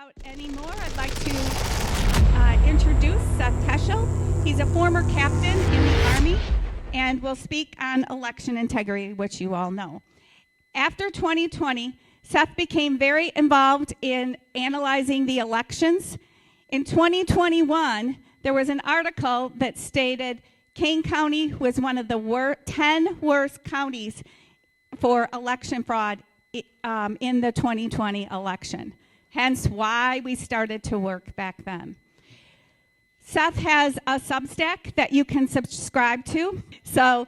without any more, I'd like to introduce Seth Keshel. He's a former captain in the Army and will speak on election integrity, which you all know. After 2020, Seth became very involved in analyzing the elections. In 2021, there was an article that stated Kane County was one of the 10 worst counties for election fraud in the 2020 election. Hence why we started to work back then. Seth has a Substack that you can subscribe to. So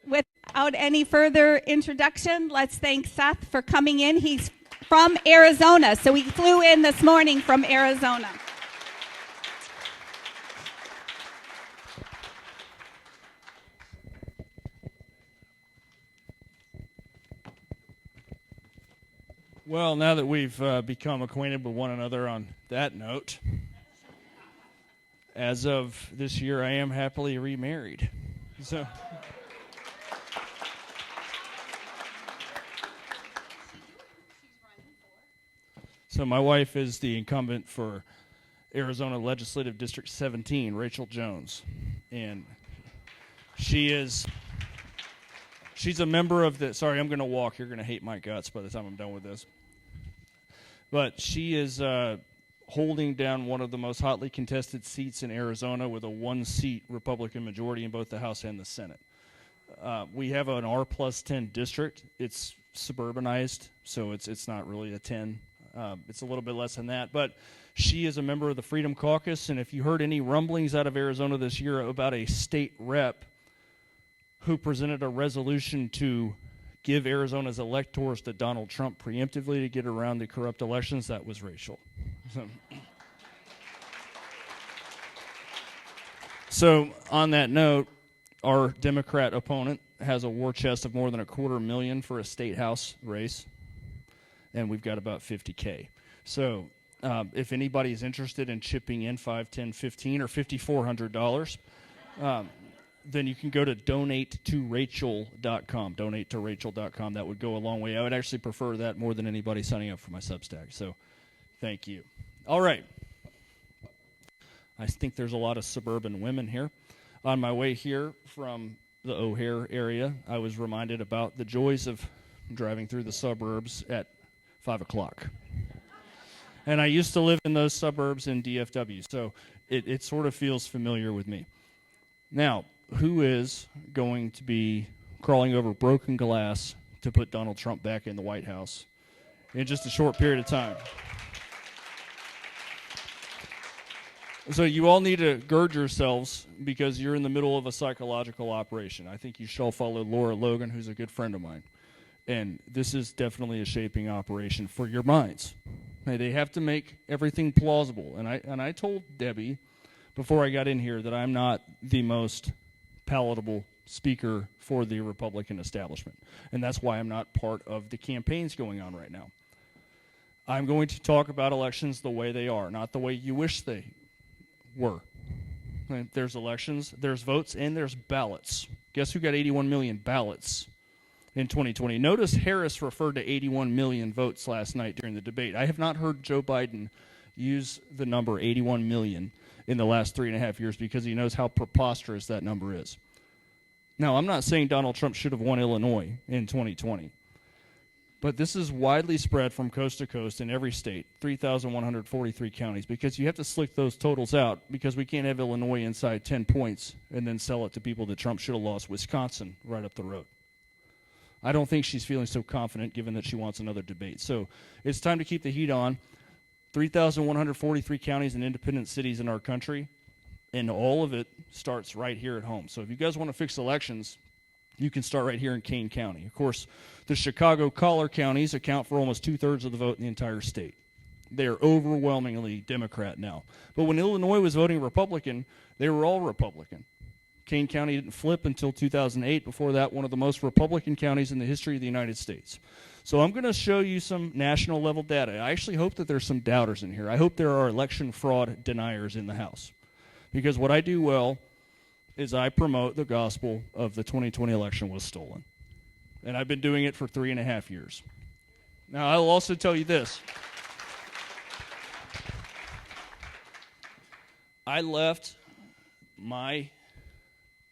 without any further introduction, let's thank Seth for coming in. He's from Arizona, so he flew in this morning from Arizona. Well, now that we've become acquainted with one another on that note, as of this year, I am happily remarried. So my wife is the incumbent for Arizona Legislative District 17, Rachel Jones, and she's a member of the, sorry, I'm going to walk. You're going to hate my guts by the time I'm done with this. But she is holding down one of the most hotly contested seats in Arizona with a one-seat Republican majority in both the House and the Senate. We have an R+10 district. It's suburbanized, so it's not really a 10. It's a little bit less than that. But she is a member of the Freedom Caucus, and if you heard any rumblings out of Arizona this year about a state rep who presented a resolution to give Arizona's electors to Donald Trump preemptively to get around the corrupt elections, that was Rachel. So on that note, our Democrat opponent has a war chest of more than $250,000 for a state house race, and we've got about $50K. So if anybody is interested in chipping in $5, $10, $15, or $5,400, then you can go to donatetorachel.com. Donatetorachel.com. That would go a long way. I would actually prefer that more than anybody signing up for my Substack. So thank you. All right. I think there's a lot of suburban women here. On my way here from the O'Hare area, I was reminded about the joys of driving through the suburbs at 5 o'clock. And I used to live in those suburbs in DFW, so it sort of feels familiar with me. Now, who is going to be crawling over broken glass to put Donald Trump back in the White House in just a short period of time? So you all need to gird yourselves because you're in the middle of a psychological operation. I think you shall follow Laura Logan, who's a good friend of mine. And this is definitely a shaping operation for your minds. They have to make everything plausible. And I told Debbie before I got in here that I'm not the most palatable speaker for the Republican establishment. And that's why I'm not part of the campaigns going on right now. I'm going to talk about elections the way they are, not the way you wish they were. There's elections, there's votes, and there's ballots. Guess who got 81 million ballots in 2020? Notice Harris referred to 81 million votes last night during the debate. I have not heard Joe Biden use the number 81 million in the last 3.5 years because he knows how preposterous that number is. Now, I'm not saying Donald Trump should have won Illinois in 2020, but this is widely spread from coast to coast in every state, 3,143 counties, because you have to slick those totals out because we can't have Illinois inside 10 points and then sell it to people that Trump should have lost Wisconsin right up the road. I don't think she's feeling so confident given that she wants another debate. So it's time to keep the heat on. 3,143 counties and independent cities in our country, and all of it starts right here at home. So if you guys want to fix elections, you can start right here in Kane County. Of course, the Chicago collar counties account for almost 2/3 of the vote in the entire state. They are overwhelmingly Democrat now. But when Illinois was voting Republican, they were all Republican. Kane County didn't flip until 2008. Before that, one of the most Republican counties in the history of the United States. So I'm going to show you some national level data. I actually hope that there's some doubters in here. I hope there are election fraud deniers in the House. Because what I do well is I promote the gospel of the 2020 election was stolen. And I've been doing it for 3.5 years. Now, I will also tell you this. I left my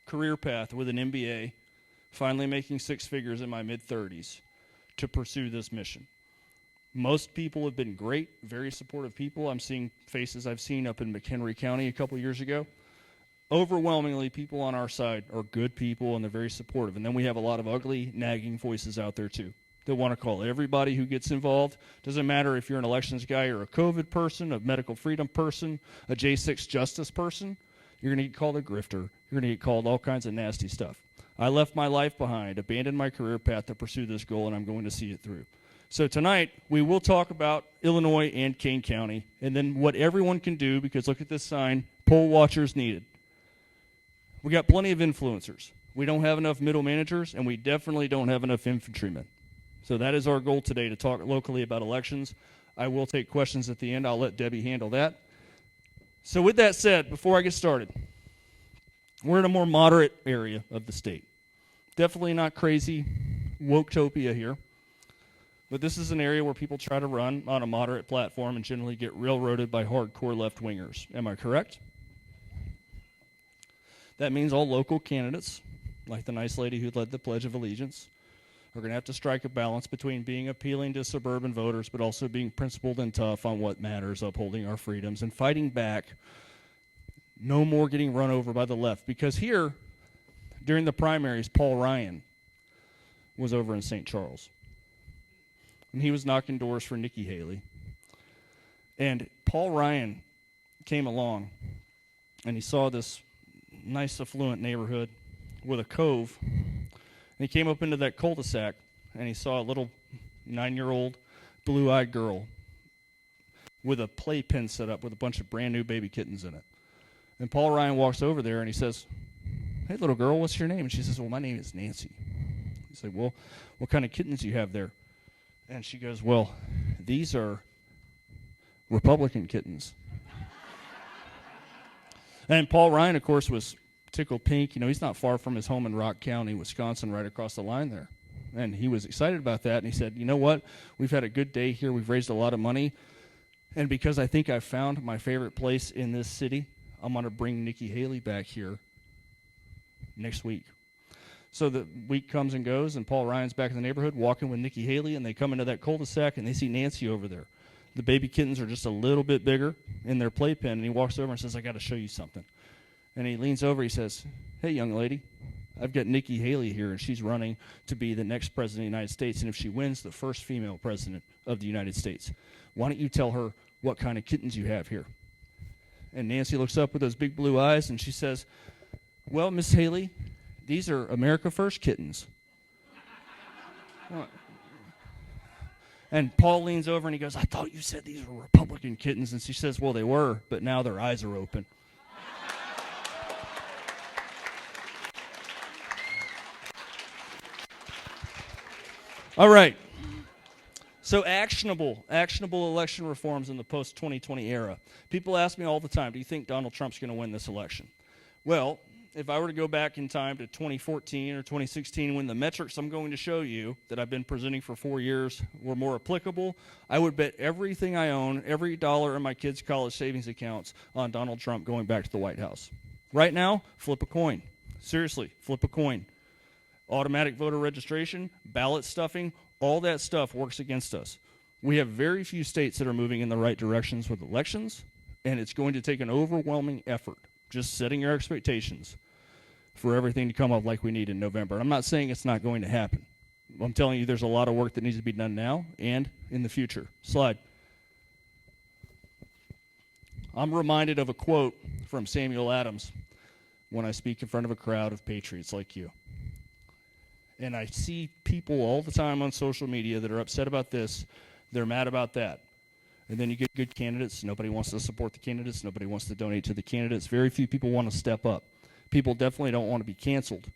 career path with an MBA, finally making six figures in my mid-30s, to pursue this mission. Most people have been great, very supportive people. I'm seeing faces I've seen up in McHenry County a couple years ago. Overwhelmingly, people on our side are good people, and they're very supportive. And then we have a lot of ugly, nagging voices out there, too, that want to call everybody who gets involved. Doesn't matter if you're an elections guy or a COVID person, a medical freedom person, a J6 justice person, you're going to get called a grifter. You're going to get called all kinds of nasty stuff. I left my life behind, abandoned my career path to pursue this goal, and I'm going to see it through. So tonight, we will talk about Illinois and Kane County, and then what everyone can do, because look at this sign, poll watchers needed. We got plenty of influencers. We don't have enough middle managers, and we definitely don't have enough infantrymen. So that is our goal today, to talk locally about elections. I will take questions at the end. I'll let Debbie handle that. So with that said, before I get started, we're in a more moderate area of the state. Definitely not crazy woketopia here. But this is an area where people try to run on a moderate platform and generally get railroaded by hardcore left-wingers. Am I correct? That means all local candidates, like the nice lady who led the Pledge of Allegiance, are going to have to strike a balance between being appealing to suburban voters but also being principled and tough on what matters, upholding our freedoms, and fighting back. No more getting run over by the left. Because here, during the primaries, Paul Ryan was over in St. Charles. And he was knocking doors for Nikki Haley. And Paul Ryan came along, and he saw this nice, affluent neighborhood with a cove. And he came up into that cul-de-sac, and he saw a little 9-year-old blue-eyed girl with a playpen set up with a bunch of brand-new baby kittens in it. And Paul Ryan walks over there, and he says, "Hey, little girl, what's your name?" And she says, "Well, my name is Nancy." He said, "Well, what kind of kittens do you have there?" And she goes, "Well, these are Republican kittens." And Paul Ryan, of course, was tickled pink. You know, he's not far from his home in Rock County, Wisconsin, right across the line there. And he was excited about that. And he said, "You know what? We've had a good day here. We've raised a lot of money. And because I think I've found my favorite place in this city, I'm going to bring Nikki Haley back here next week." So the week comes and goes, and Paul Ryan's back in the neighborhood walking with Nikki Haley, and they come into that cul-de-sac, and they see Nancy over there. The baby kittens are just a little bit bigger in their playpen, and he walks over and says, "I got to show you something." And he leans over, he says, "Hey, young lady, I've got Nikki Haley here, and she's running to be the next president of the United States, and if she wins, the first female president of the United States. Why don't you tell her what kind of kittens you have here?" And Nancy looks up with those big blue eyes, and she says, "Well, Miss Haley, these are America First kittens." And Paul leans over and he goes, "I thought you said these were Republican kittens." And she says, "Well, they were, but now their eyes are open." All right. So actionable election reforms in the post-2020 era. People ask me all the time, do you think Donald Trump's going to win this election? Well, if I were to go back in time to 2014 or 2016, when the metrics I'm going to show you that I've been presenting for 4 years were more applicable, I would bet everything I own, every dollar in my kids' college savings accounts, on Donald Trump going back to the White House. Right now, flip a coin. Seriously, flip a coin. Automatic voter registration, ballot stuffing, all that stuff works against us. We have very few states that are moving in the right directions with elections, and it's going to take an overwhelming effort, just setting your expectations, for everything to come up like we need in November. I'm not saying it's not going to happen. I'm telling you there's a lot of work that needs to be done now and in the future. Slide. I'm reminded of a quote from Samuel Adams when I speak in front of a crowd of patriots like you. And I see people all the time on social media that are upset about this, they're mad about that. And then you get good candidates, nobody wants to support the candidates, nobody wants to donate to the candidates, very few people want to step up. People definitely don't want to be canceled.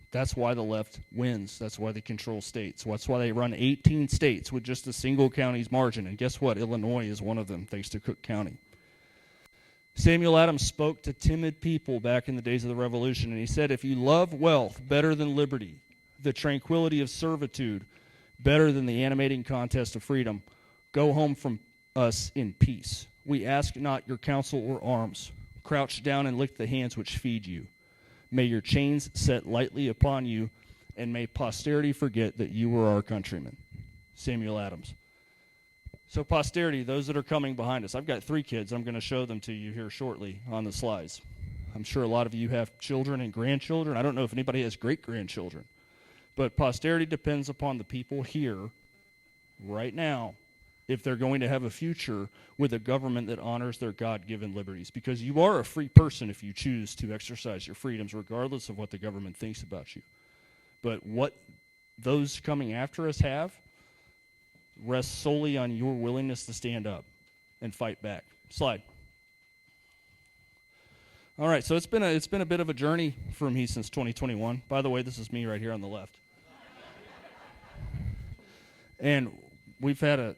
That's why the left wins, that's why they control states, that's why they run 18 states with just a single county's margin, and guess what, Illinois is one of them, thanks to Cook County. Samuel Adams spoke to timid people back in the days of the Revolution, and he said, if you love wealth better than liberty, the tranquility of servitude better than the animating contest of freedom, go home from us in peace. We ask not your counsel or arms. Crouch down and lick the hands which feed you. May your chains set lightly upon you, and may posterity forget that you were our countrymen. Samuel Adams. So posterity, those that are coming behind us. I've got 3 kids. I'm going to show them to you here shortly on the slides. I'm sure a lot of you have children and grandchildren. I don't know if anybody has great-grandchildren. But posterity depends upon the people here right now if they're going to have a future with a government that honors their God-given liberties. Because you are a free person if you choose to exercise your freedoms, regardless of what the government thinks about you. But what those coming after us have rests solely on your willingness to stand up and fight back. Slide. All right, so it's been a bit of a journey for me since 2021. By the way, this is me right here on the left. And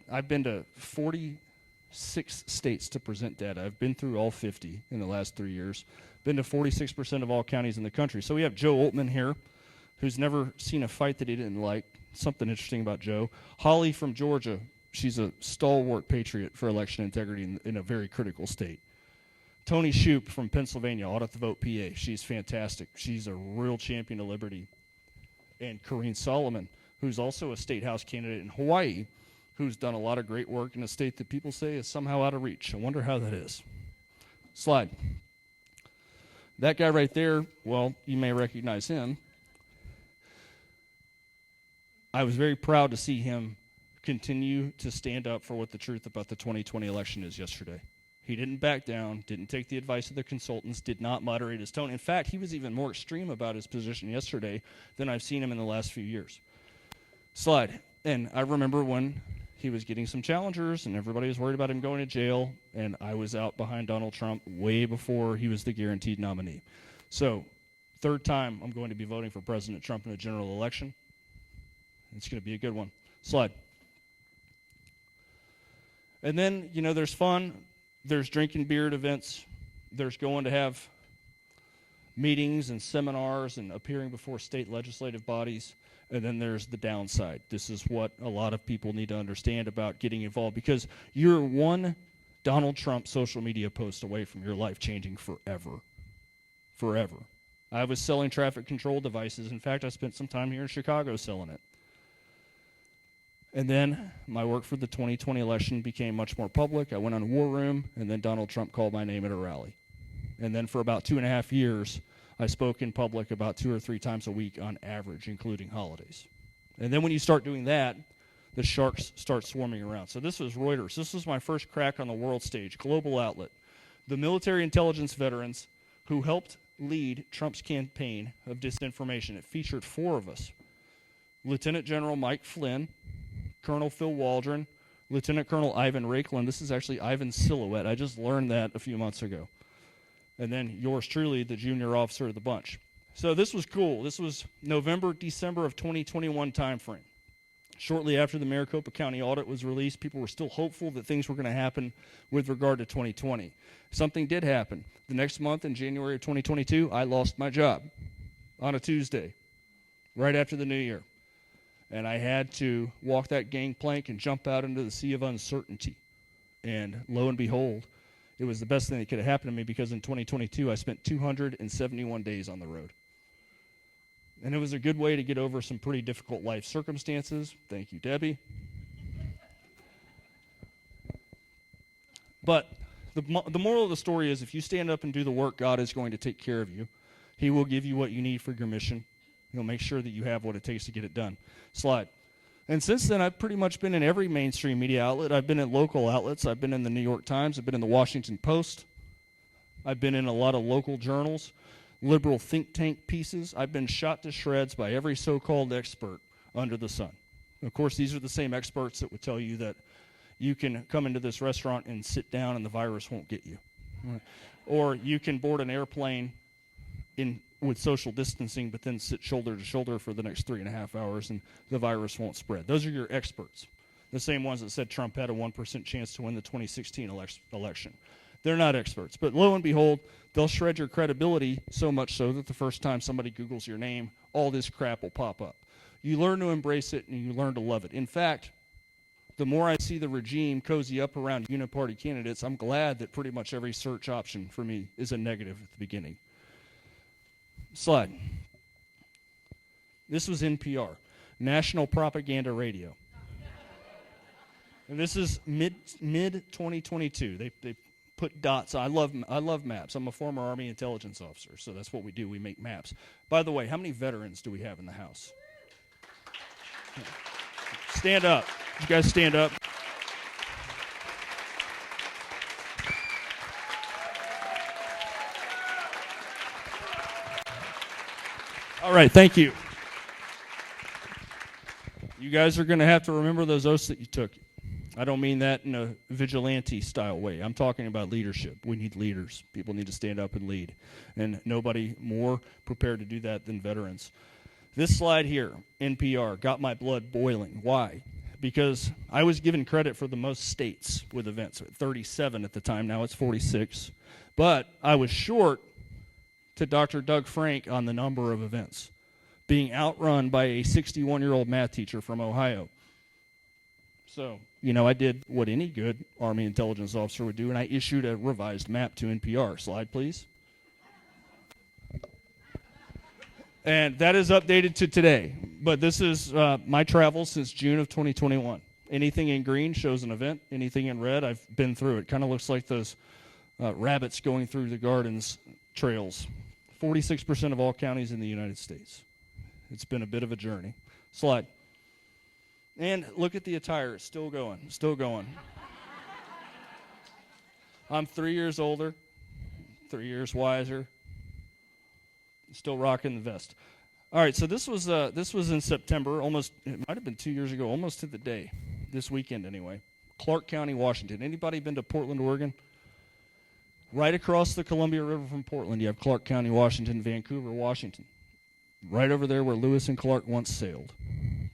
I've been to 46 states to present data. I've been through all 50 in the last 3 years. Been to 46% of all counties in the country. So we have Joe Oltman here, who's never seen a fight that he didn't like. Something interesting about Joe. Holly from Georgia, she's a stalwart patriot for election integrity in a very critical state. Tony Shoup from Pennsylvania, Audit the Vote PA. She's fantastic. She's a real champion of liberty. And Corrine Solomon, who's also a state house candidate in Hawaii, who's done a lot of great work in a state that people say is somehow out of reach. I wonder how that is. Slide. That guy right there, well, you may recognize him. I was very proud to see him continue to stand up for what the truth about the 2020 election is yesterday. He didn't back down, didn't take the advice of the consultants, did not moderate his tone. In fact, he was even more extreme about his position yesterday than I've seen him in the last few years. Slide. And I remember when he was getting some challengers and everybody was worried about him going to jail, and I was out behind Donald Trump way before he was the guaranteed nominee. So, 3rd time I'm going to be voting for President Trump in a general election. It's going to be a good one. Slide. And then, there's fun. There's drinking beer at events. There's going to have meetings and seminars and appearing before state legislative bodies. And then there's the downside. This is what a lot of people need to understand about getting involved, because you're one Donald Trump social media post away from your life changing forever. Forever. I was selling traffic control devices. In fact, I spent some time here in Chicago selling it. And then my work for the 2020 election became much more public. I went on War Room, and then Donald Trump called my name at a rally. And then for about 2.5 years, I spoke in public about 2 or 3 times a week on average, including holidays. And then when you start doing that, the sharks start swarming around. So this was Reuters. This was my first crack on the world stage, global outlet. The military intelligence veterans who helped lead Trump's campaign of disinformation. It featured 4 of us. Lieutenant General Mike Flynn, Colonel Phil Waldron, Lieutenant Colonel Ivan Raiklan. This is actually Ivan's silhouette. I just learned that a few months ago. And then yours truly, the junior officer of the bunch. So this was cool. This was November, December of 2021 timeframe. Shortly after the Maricopa County audit was released, people were still hopeful that things were going to happen with regard to 2020. Something did happen. The next month, in January of 2022, I lost my job on a Tuesday, right after the new year. And I had to walk that gangplank and jump out into the sea of uncertainty. And lo and behold, it was the best thing that could have happened to me, because in 2022, I spent 271 days on the road. And it was a good way to get over some pretty difficult life circumstances. Thank you, Debbie. But the moral of the story is, if you stand up and do the work, God is going to take care of you. He will give you what you need for your mission. He'll make sure that you have what it takes to get it done. Slide. And since then, I've pretty much been in every mainstream media outlet. I've been in local outlets. I've been in the New York Times. I've been in the Washington Post. I've been in a lot of local journals, liberal think tank pieces. I've been shot to shreds by every so-called expert under the sun. Of course, these are the same experts that would tell you that you can come into this restaurant and sit down and the virus won't get you. Right. Or you can board an airplane with social distancing, but then sit shoulder to shoulder for the next 3.5 hours and the virus won't spread. Those are your experts. The same ones that said Trump had a 1% chance to win the 2016 election. They're not experts. But lo and behold, they'll shred your credibility so much so that the first time somebody Googles your name, all this crap will pop up. You learn to embrace it and you learn to love it. In fact, the more I see the regime cozy up around uniparty candidates, I'm glad that pretty much every search option for me is a negative at the beginning. Slide. This was NPR, National Propaganda Radio. And this is mid 2022. They put dots. I love maps. I'm a former Army intelligence officer, so that's what we do. We make maps. By the way, how many veterans do we have in the house? Stand up. You guys stand up. All right, thank you. You guys are going to have to remember those oaths that you took. I don't mean that in a vigilante-style way. I'm talking about leadership. We need leaders. People need to stand up and lead. And nobody more prepared to do that than veterans. This slide here, NPR, got my blood boiling. Why? Because I was given credit for the most states with events. 37 at the time. Now it's 46. But I was short to Dr. Doug Frank on the number of events, being outrun by a 61-year-old math teacher from Ohio. So, I did what any good Army intelligence officer would do, and I issued a revised map to NPR. Slide, please. And that is updated to today. But this is my travels since June of 2021. Anything in green shows an event. Anything in red, I've been through it. Kind of looks like those rabbits going through the gardens trails. 46% of all counties in the United States. It's been a bit of a journey. Slide. And look at the attire. It's still going. Still going. I'm 3 years older, 3 years wiser. Still rocking the vest. All right, so this was in September. Almost, it might have been 2 years ago, almost to the day. This weekend, anyway. Clark County, Washington. Anybody been to Portland, Oregon? Right across the Columbia River from Portland, you have Clark County, Washington, Vancouver, Washington. Right over there where Lewis and Clark once sailed.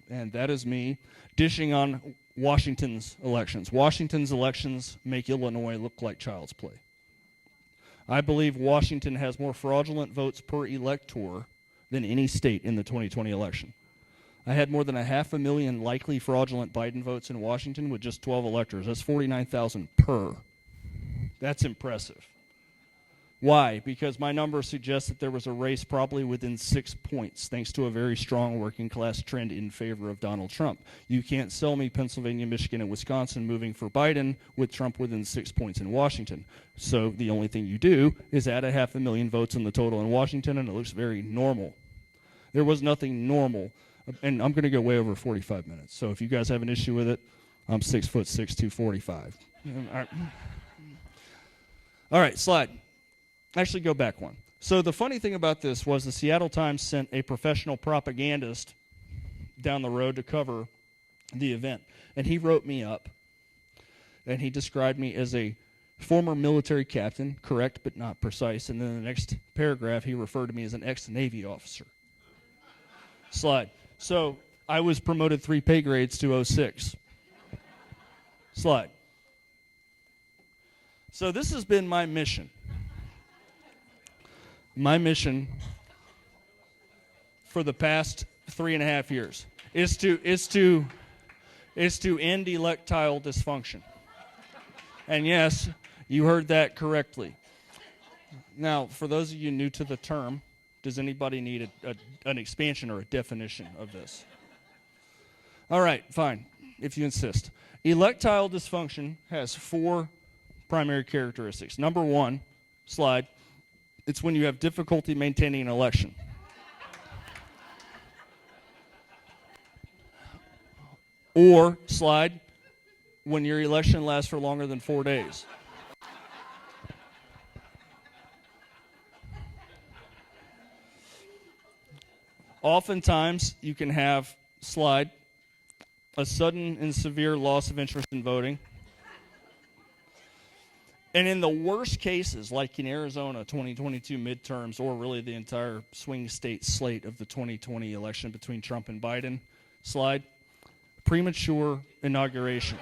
And that is me dishing on Washington's elections. Washington's elections make Illinois look like child's play. I believe Washington has more fraudulent votes per elector than any state in the 2020 election. I had more than 500,000 likely fraudulent Biden votes in Washington with just 12 electors. That's 49,000 per. That's impressive. Why? Because my numbers suggest that there was a race probably within 6 points, thanks to a very strong working class trend in favor of Donald Trump. You can't sell me Pennsylvania, Michigan, and Wisconsin moving for Biden with Trump within 6 points in Washington. So the only thing you do is add 500,000 votes in the total in Washington, and it looks very normal. There was nothing normal. And I'm going to go way over 45 minutes. So if you guys have an issue with it, I'm 6'6", 245. All right, slide. Actually, go back one. So the funny thing about this was the Seattle Times sent a professional propagandist down the road to cover the event. And he wrote me up, and he described me as a former military captain, correct but not precise. And then in the next paragraph, he referred to me as an ex-Navy officer. Slide. So I was promoted 3 pay grades to 06. Slide. So this has been my mission. My mission for the past 3.5 years is to end electile dysfunction. And yes, you heard that correctly. Now, for those of you new to the term, does anybody need an expansion or a definition of this? All right, fine, if you insist. Electile dysfunction has 4 primary characteristics. Number 1, slide, it's when you have difficulty maintaining an election. Or, slide, when your election lasts for longer than 4 days. Oftentimes, you can have, slide, a sudden and severe loss of interest in voting. And in the worst cases, like in Arizona 2022 midterms, or really the entire swing state slate of the 2020 election between Trump and Biden, slide, premature inauguration.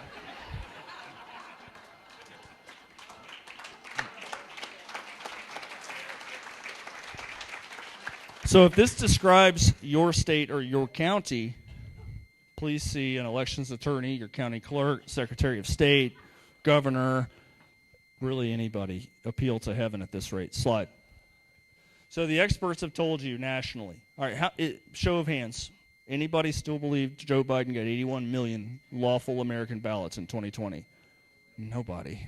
So if this describes your state or your county, please see an elections attorney, your county clerk, secretary of state, governor, really anybody. Appeal to heaven at this rate. Slide. So the experts have told you nationally. All right, show of hands. Anybody still believe Joe Biden got 81 million lawful American ballots in 2020? Nobody.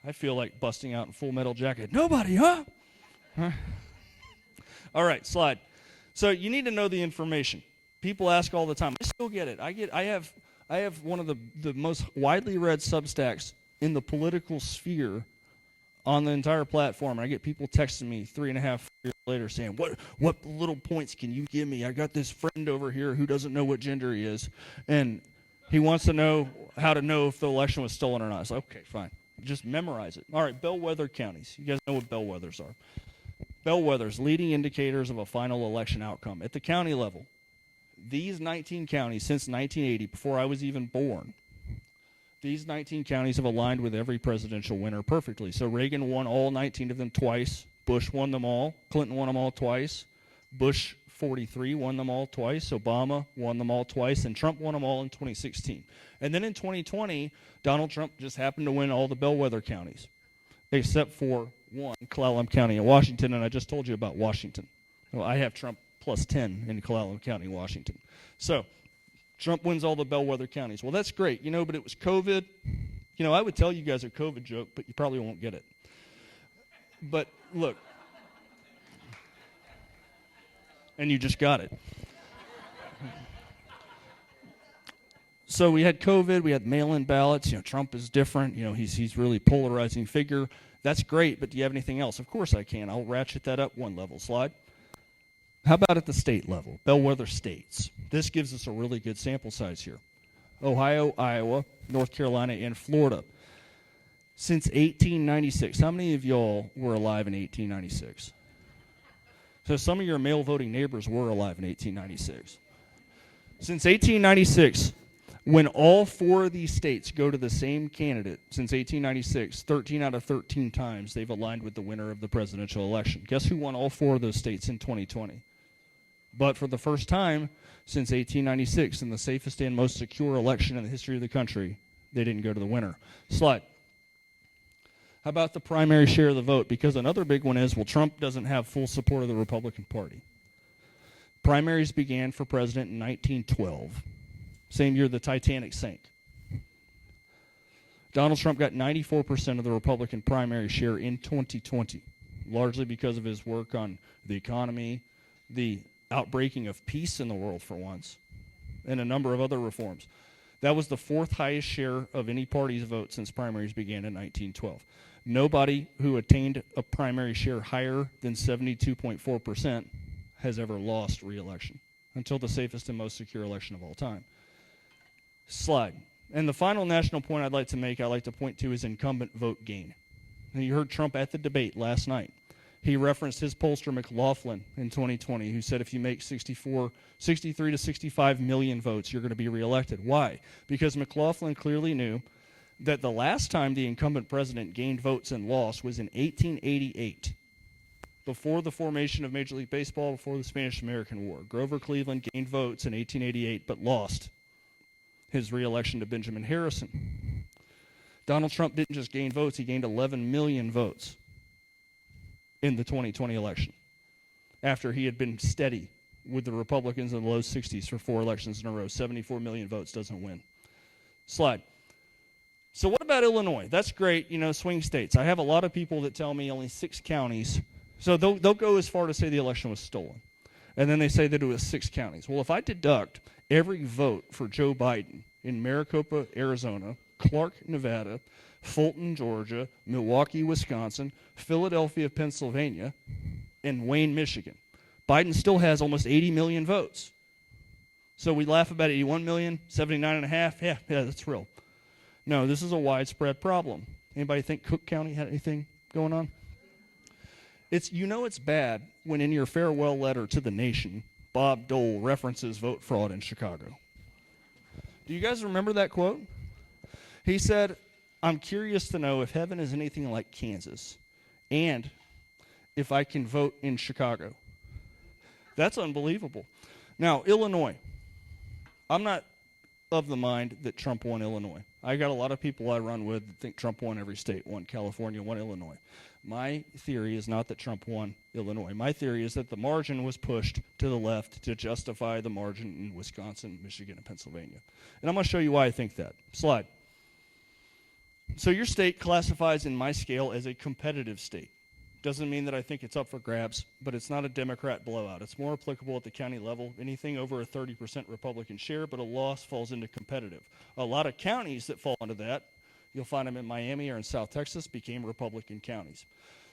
I feel like busting out in Full Metal Jacket. Nobody, huh? All right, slide. So you need to know the information. People ask all the time. I still get it. I have one of the most widely read Substacks in the political sphere on the entire platform. I get people texting me 3.5 years later saying, what little points can you give me? I got this friend over here who doesn't know what gender he is, and he wants to know how to know if the election was stolen or not. It's like, okay, fine. Just memorize it. All right, bellwether counties. You guys know what bellwethers are. Bellwethers, leading indicators of a final election outcome. At the county level, these 19 counties since 1980, before I was even born, these 19 counties have aligned with every presidential winner perfectly. So Reagan won all 19 of them twice. Bush won them all. Clinton won them all twice. Bush 43 won them all twice. Obama won them all twice. And Trump won them all in 2016. And then in 2020, Donald Trump just happened to win all the bellwether counties, except for one, Clallam County in Washington. And I just told you about Washington. Well, I have Trump plus 10 in Clallam County, Washington. So Trump wins all the bellwether counties. Well, that's great, but it was COVID. I would tell you guys a COVID joke, but you probably won't get it. But look, and you just got it. So we had COVID, we had mail-in ballots. Trump is different. He's really polarizing figure. That's great, but do you have anything else? Of course I can. I'll ratchet that up one level. Slide. How about at the state level? Bellwether states. This gives us a really good sample size here. Ohio, Iowa, North Carolina, and Florida. Since 1896, how many of y'all were alive in 1896? So some of your male voting neighbors were alive in 1896. Since 1896, when all 4 of these states go to the same candidate, since 1896, 13 out of 13 times they've aligned with the winner of the presidential election. Guess who won all 4 of those states in 2020? But for the first time since 1896, in the safest and most secure election in the history of the country, they didn't go to the winner. Slide. How about the primary share of the vote? Because another big one is, well, Trump doesn't have full support of the Republican Party. Primaries began for president in 1912, same year the Titanic sank. Donald Trump got 94% of the Republican primary share in 2020, largely because of his work on the economy, the outbreaking of peace in the world for once, and a number of other reforms. That was the 4th highest share of any party's vote since primaries began in 1912. Nobody who attained a primary share higher than 72.4% has ever lost re-election until the safest and most secure election of all time. Slide. And the final national point I'd like to point to is incumbent vote gain. And you heard Trump at the debate last night. He referenced his pollster McLaughlin in 2020, who said if you make 63 to 65 million votes, you're going to be reelected. Why? Because McLaughlin clearly knew that the last time the incumbent president gained votes and lost was in 1888, before the formation of Major League Baseball, before the Spanish-American War. Grover Cleveland gained votes in 1888, but lost his reelection to Benjamin Harrison. Donald Trump didn't just gain votes, he gained 11 million votes in the 2020 election, after he had been steady with the Republicans in the low 60s for 4 elections in a row. 74 million votes doesn't win. Slide. So what about Illinois? That's great, swing states. I have a lot of people that tell me only 6 counties. So they'll go as far to say the election was stolen. And then they say that it was 6 counties. Well, if I deduct every vote for Joe Biden in Maricopa, Arizona, Clark, Nevada, Fulton, Georgia, Milwaukee, Wisconsin, Philadelphia, Pennsylvania, and Wayne, Michigan, Biden still has almost 80 million votes. So we laugh about 81 million, 79.5. Yeah, that's real. No, this is a widespread problem. Anybody think Cook County had anything going on? It's bad when in your farewell letter to the nation, Bob Dole references vote fraud in Chicago. Do you guys remember that quote? He said, I'm curious to know if heaven is anything like Kansas, and if I can vote in Chicago. That's unbelievable. Now, Illinois. I'm not of the mind that Trump won Illinois. I got a lot of people I run with that think Trump won every state, won California, won Illinois. My theory is not that Trump won Illinois. My theory is that the margin was pushed to the left to justify the margin in Wisconsin, Michigan, and Pennsylvania. And I'm going to show you why I think that. Slide. So your state classifies in my scale as a competitive state. Doesn't mean that I think it's up for grabs, but it's not a Democrat blowout. It's more applicable at the county level. Anything over a 30% Republican share, but a loss falls into competitive. A lot of counties that fall into that, you'll find them in Miami or in South Texas, became Republican counties.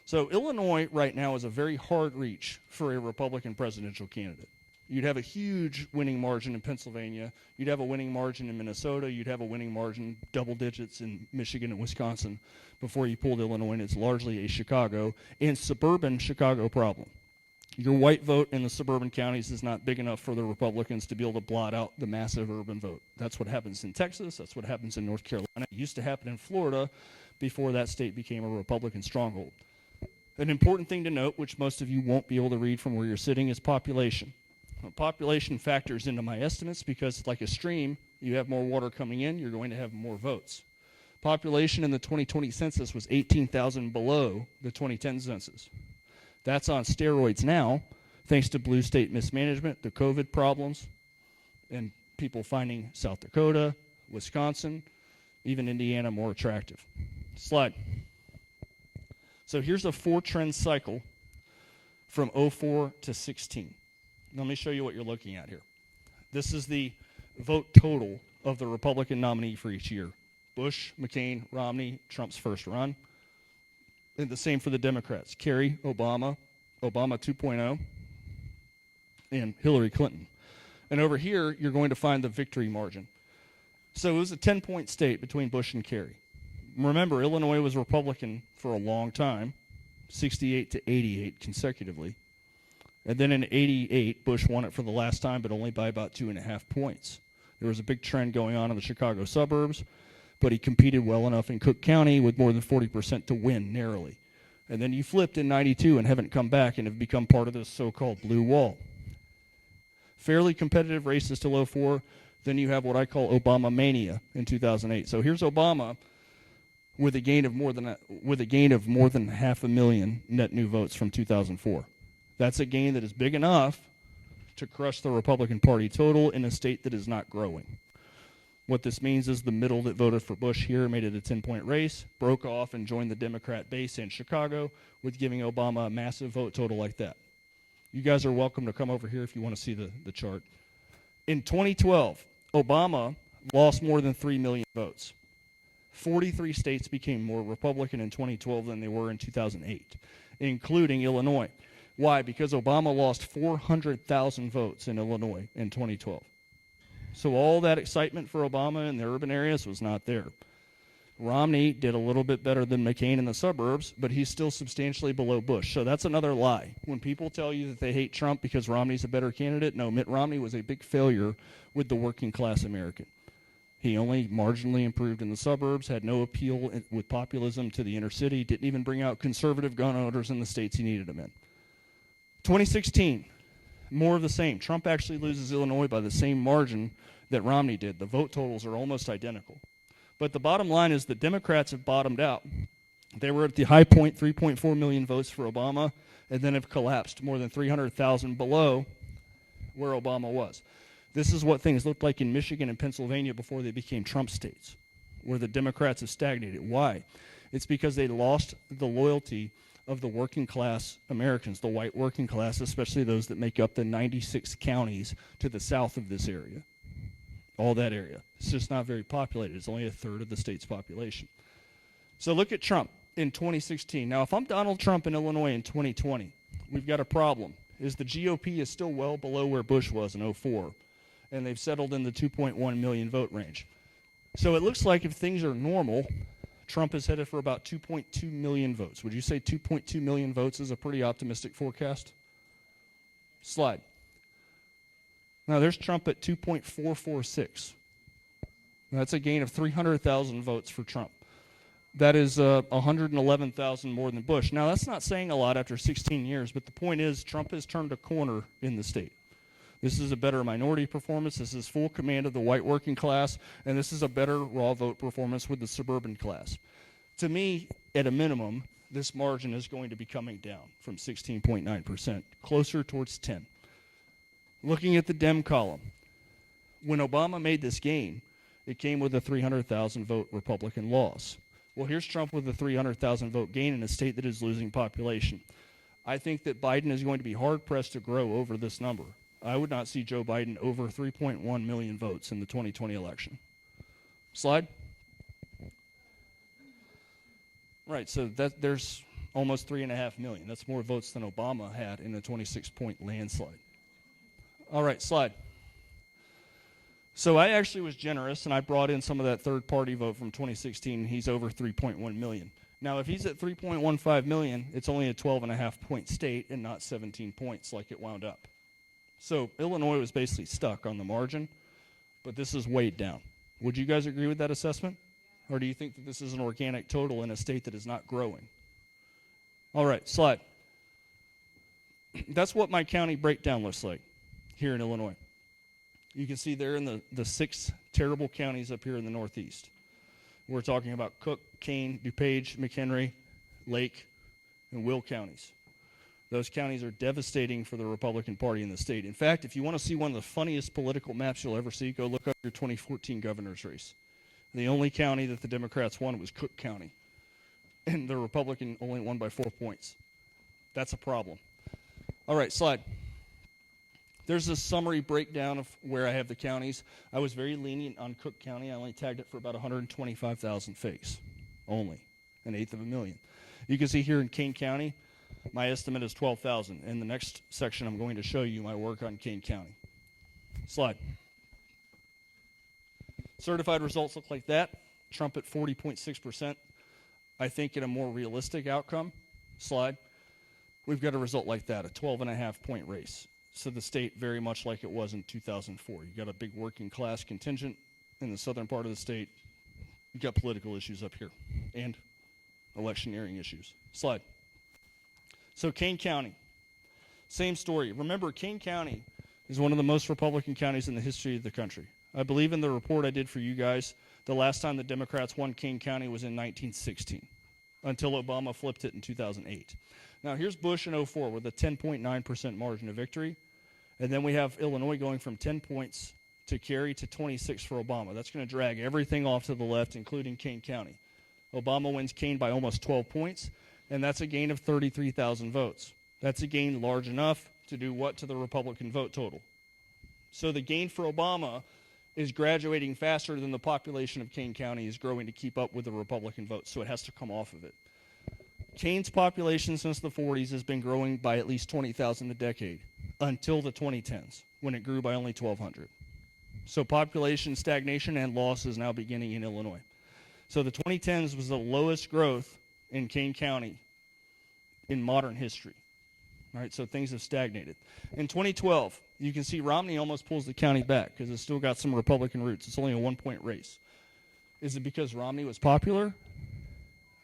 So Illinois right now is a very hard reach for a Republican presidential candidate. You'd have a huge winning margin in Pennsylvania. You'd have a winning margin in Minnesota. You'd have a winning margin, double digits, in Michigan and Wisconsin before you pulled Illinois, and it's largely a Chicago and suburban Chicago problem. Your white vote in the suburban counties is not big enough for the Republicans to be able to blot out the massive urban vote. That's what happens in Texas. That's what happens in North Carolina. It used to happen in Florida before that state became a Republican stronghold. An important thing to note, which most of you won't be able to read from where you're sitting, is population. Population factors into my estimates because, like a stream, you have more water coming in, you're going to have more votes. Population in the 2020 census was 18,000 below the 2010 census. That's on steroids now, thanks to blue state mismanagement, the COVID problems, and people finding South Dakota, Wisconsin, even Indiana more attractive. Slide. So here's a 4-trend cycle from 04 to 16. Let me show you what you're looking at here. This is the vote total of the Republican nominee for each year. Bush, McCain, Romney, Trump's first run. And the same for the Democrats. Kerry, Obama, Obama 2.0, and Hillary Clinton. And over here, you're going to find the victory margin. So it was a 10-point state between Bush and Kerry. Remember, Illinois was Republican for a long time, 68 to 88 consecutively. And then in 88, Bush won it for the last time, but only by about 2.5 points. There was a big trend going on in the Chicago suburbs, but he competed well enough in Cook County with more than 40% to win narrowly. And then you flipped in 92 and haven't come back and have become part of this so-called blue wall. Fairly competitive races till 04. Then you have what I call Obama mania in 2008. So here's Obama with a gain of more than 500,000 net new votes from 2004. That's a gain that is big enough to crush the Republican Party total in a state that is not growing. What this means is the middle that voted for Bush here made it a 10-point race, broke off and joined the Democrat base in Chicago with giving Obama a massive vote total like that. You guys are welcome to come over here if you want to see the chart. In 2012, Obama lost more than 3 million votes. 43 states became more Republican in 2012 than they were in 2008, including Illinois. Why? Because Obama lost 400,000 votes in Illinois in 2012. So all that excitement for Obama in the urban areas was not there. Romney did a little bit better than McCain in the suburbs, but he's still substantially below Bush. So that's another lie. When people tell you that they hate Trump because Romney's a better candidate, no, Mitt Romney was a big failure with the working class American. He only marginally improved in the suburbs, had no appeal with populism to the inner city, didn't even bring out conservative gun owners in the states he needed them in. 2016, more of the same. Trump actually loses Illinois by the same margin that Romney did. The vote totals are almost identical. But the bottom line is the Democrats have bottomed out. They were at the high point, 3.4 million votes for Obama, and then have collapsed more than 300,000 below where Obama was. This is what things looked like in Michigan and Pennsylvania before they became Trump states, where the Democrats have stagnated. Why? It's because they lost the loyalty of the working class Americans, the white working class, especially those that make up the 96 counties to the south of this area. All that area. It's just not very populated. It's only a third of the state's population. So look at Trump in 2016. Now, if I'm Donald Trump in Illinois in 2020, we've got a problem. Is the GOP is still well below where Bush was in 04, and they've settled in the 2.1 million vote range. So it looks like if things are normal, Trump is headed for about 2.2 million votes. Would you say 2.2 million votes is a pretty optimistic forecast? Slide. Now there's Trump at 2.446. That's a gain of 300,000 votes for Trump. That is 111,000 more than Bush. Now that's not saying a lot after 16 years, but the point is Trump has turned a corner in the state. This is a better minority performance. This is full command of the white working class, and this is a better raw vote performance with the suburban class. To me, at a minimum, this margin is going to be coming down from 16.9%, closer towards 10. Looking at the Dem column, when Obama made this gain, it came with a 300,000 vote Republican loss. Well, here's Trump with a 300,000 vote gain in a state that is losing population. I think that Biden is going to be hard-pressed to grow over this number. I would not see Joe Biden over 3.1 million votes in the 2020 election. Slide. Right, so there's almost 3.5 million. That's more votes than Obama had in a 26-point landslide. All right, slide. So I actually was generous, and I brought in some of that third-party vote from 2016. He's over 3.1 million. Now, if he's at 3.15 million, it's only a 12.5-point state and not 17 points like it wound up. So Illinois was basically stuck on the margin, but this is weighed down. Would you guys agree with that assessment? Or do you think that this is an organic total in a state that is not growing? All right, slide. That's what my county breakdown looks like here in Illinois. You can see there in the 6 terrible counties up here in the Northeast. We're talking about Cook, Kane, DuPage, McHenry, Lake, and Will counties. Those counties are devastating for the Republican Party in the state. In fact, if you want to see one of the funniest political maps you'll ever see, go look up your 2014 governor's race. The only county that the Democrats won was Cook County, and the Republican only won by 4 points. That's a problem. All right, slide. There's a summary breakdown of where I have the counties. I was very lenient on Cook County. I only tagged it for about 125,000 fakes, only, 1/8 of a million. You can see here in Kane County, my estimate is 12,000. In the next section, I'm going to show you my work on Kane County. Slide. Certified results look like that. Trump at 40.6%. I think in a more realistic outcome, slide, we've got a result like that, a 12.5-point race. So the state very much like it was in 2004. You've got a big working class contingent in the southern part of the state. You've got political issues up here and electioneering issues. Slide. So Kane County, same story. Remember, Kane County is one of the most Republican counties in the history of the country. I believe in the report I did for you guys, the last time the Democrats won Kane County was in 1916, until Obama flipped it in 2008. Now, here's Bush in 2004 with a 10.9% margin of victory, and then we have Illinois going from 10 points to carry to 26 for Obama. That's going to drag everything off to the left, including Kane County. Obama wins Kane by almost 12 points, and that's a gain of 33,000 votes. That's a gain large enough to do what to the Republican vote total? So the gain for Obama is graduating faster than the population of Kane County is growing to keep up with the Republican vote, so it has to come off of it. Kane's population since the 40s has been growing by at least 20,000 a decade until the 2010s, when it grew by only 1,200. So population stagnation and loss is now beginning in Illinois. So the 2010s was the lowest growth in Kane County in modern history. All right, so things have stagnated. In 2012, you can see Romney almost pulls the county back because it's still got some Republican roots. It's only a 1-point race. Is it because Romney was popular?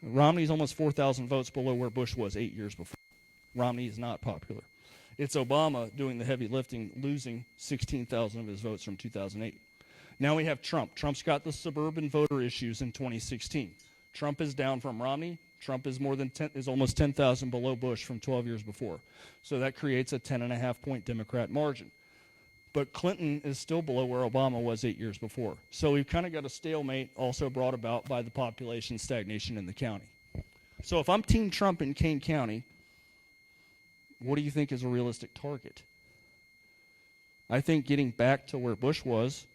Romney's almost 4,000 votes below where Bush was 8 years before. Romney is not popular. It's Obama doing the heavy lifting, losing 16,000 of his votes from 2008. Now we have Trump. Trump's got the suburban voter issues in 2016. Trump is down from Romney. Trump is almost 10,000 below Bush from 12 years before. So that creates a 10.5-point Democrat margin. But Clinton is still below where Obama was 8 years before. So we've kind of got a stalemate also brought about by the population stagnation in the county. So if I'm Team Trump in Kane County, what do you think is a realistic target? I think getting back to where Bush was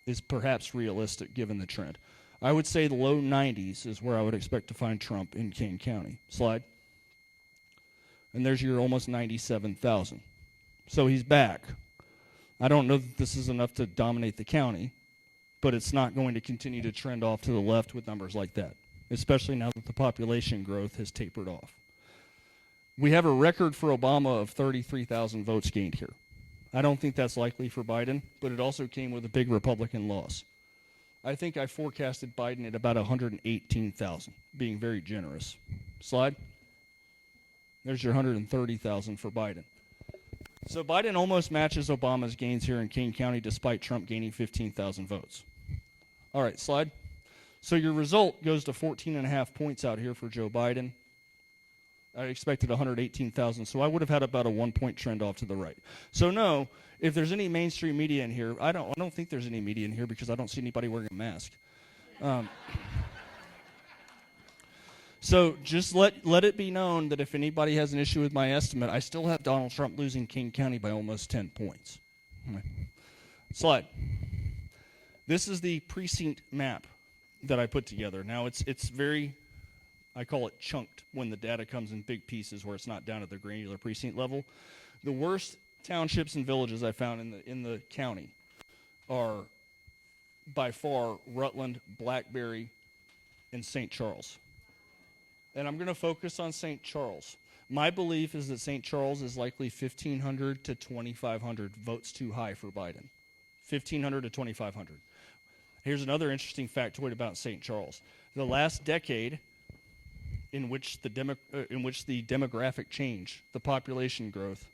is perhaps realistic given the trend. I would say the low 90s is where I would expect to find Trump in Kane County. Slide. And there's your almost 97,000. So he's back. I don't know that this is enough to dominate the county, but it's not going to continue to trend off to the left with numbers like that, especially now that the population growth has tapered off. We have a record for Obama of 33,000 votes gained here. I don't think that's likely for Biden, but it also came with a big Republican loss. I think I forecasted Biden at about 118,000, being very generous. Slide. There's your 130,000 for Biden. So Biden almost matches Obama's gains here in King County despite Trump gaining 15,000 votes. All right, slide. So your result goes to 14.5 points out here for Joe Biden. I expected 118,000, so I would have had about a 1-point trend off to the right. So no, if there's any mainstream media in here, I don't think there's any media in here because I don't see anybody wearing a mask. So just let it be known that if anybody has an issue with my estimate, I still have Donald Trump losing King County by almost 10 points. Right. Slide. This is the precinct map that I put together. Now it's very, I call it chunked when the data comes in big pieces where it's not down at the granular precinct level. The worst townships and villages I found in the county are by far Rutland, Blackberry, and St. Charles. And I'm going to focus on St. Charles. My belief is that St. Charles is likely 1,500 to 2,500 votes too high for Biden. 1,500 to 2,500. Here's another interesting factoid about St. Charles. The last decade in which the demographic change, the population growth,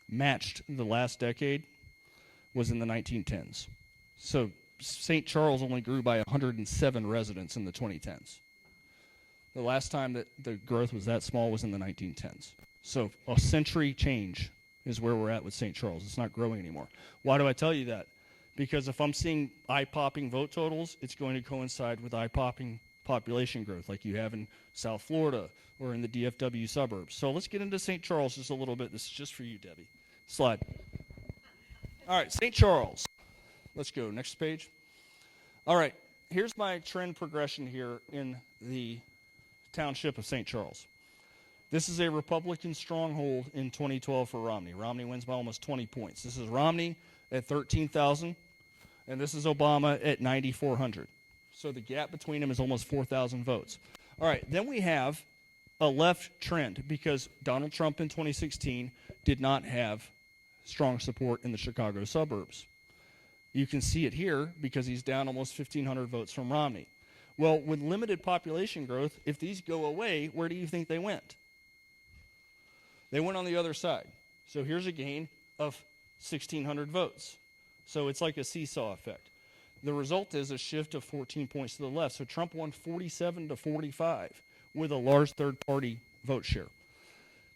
matched the last decade was in the 1910s. So St. Charles only grew by 107 residents in the 2010s. The last time that the growth was that small was in the 1910s. So a century change is where we're at with St. Charles. It's not growing anymore. Why do I tell you that? Because if I'm seeing eye-popping vote totals, it's going to coincide with eye-popping population growth like you have in South Florida or in the DFW suburbs. So let's get into St. Charles just a little bit. This is just for you, Debbie. Slide. All right, St. Charles. Let's go. Next page. All right, here's my trend progression here in the township of St. Charles. This is a Republican stronghold in 2012 for Romney. Romney wins by almost 20 points. This is Romney at 13,000, and this is Obama at 9,400. So the gap between them is almost 4,000 votes. All right, then we have a left trend because Donald Trump in 2016 did not have strong support in the Chicago suburbs. You can see it here because he's down almost 1,500 votes from Romney. Well, with limited population growth, if these go away, where do you think they went? They went on the other side. So here's a gain of 1,600 votes. So it's like a seesaw effect. The result is a shift of 14 points to the left. So Trump won 47 to 45 with a large third-party vote share.